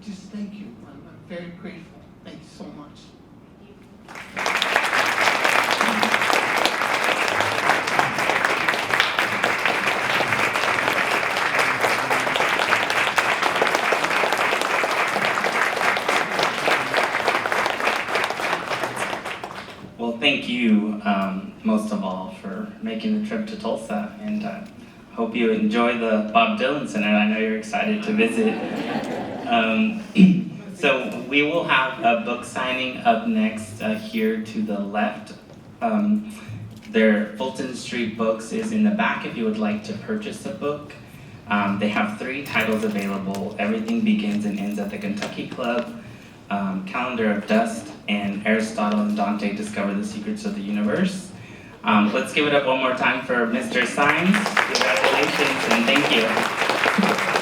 just thank you. I'm very grateful. Thank you so much. Well, thank you most of all for making the trip to Tulsa, and hope you enjoy the Bob Dylan Center. I know you're excited to visit. So we will have a book signing up next here to the left. Their Fulton Street Books is in the back if you would like to purchase a book. They have 3 titles available: Everything Begins and Ends at the Kentucky Club, Calendar of Dust, and Aristotle and Dante Discover the Secrets of the Universe. Let's give it up one more time for Mr. Sáenz. Congratulations and thank you.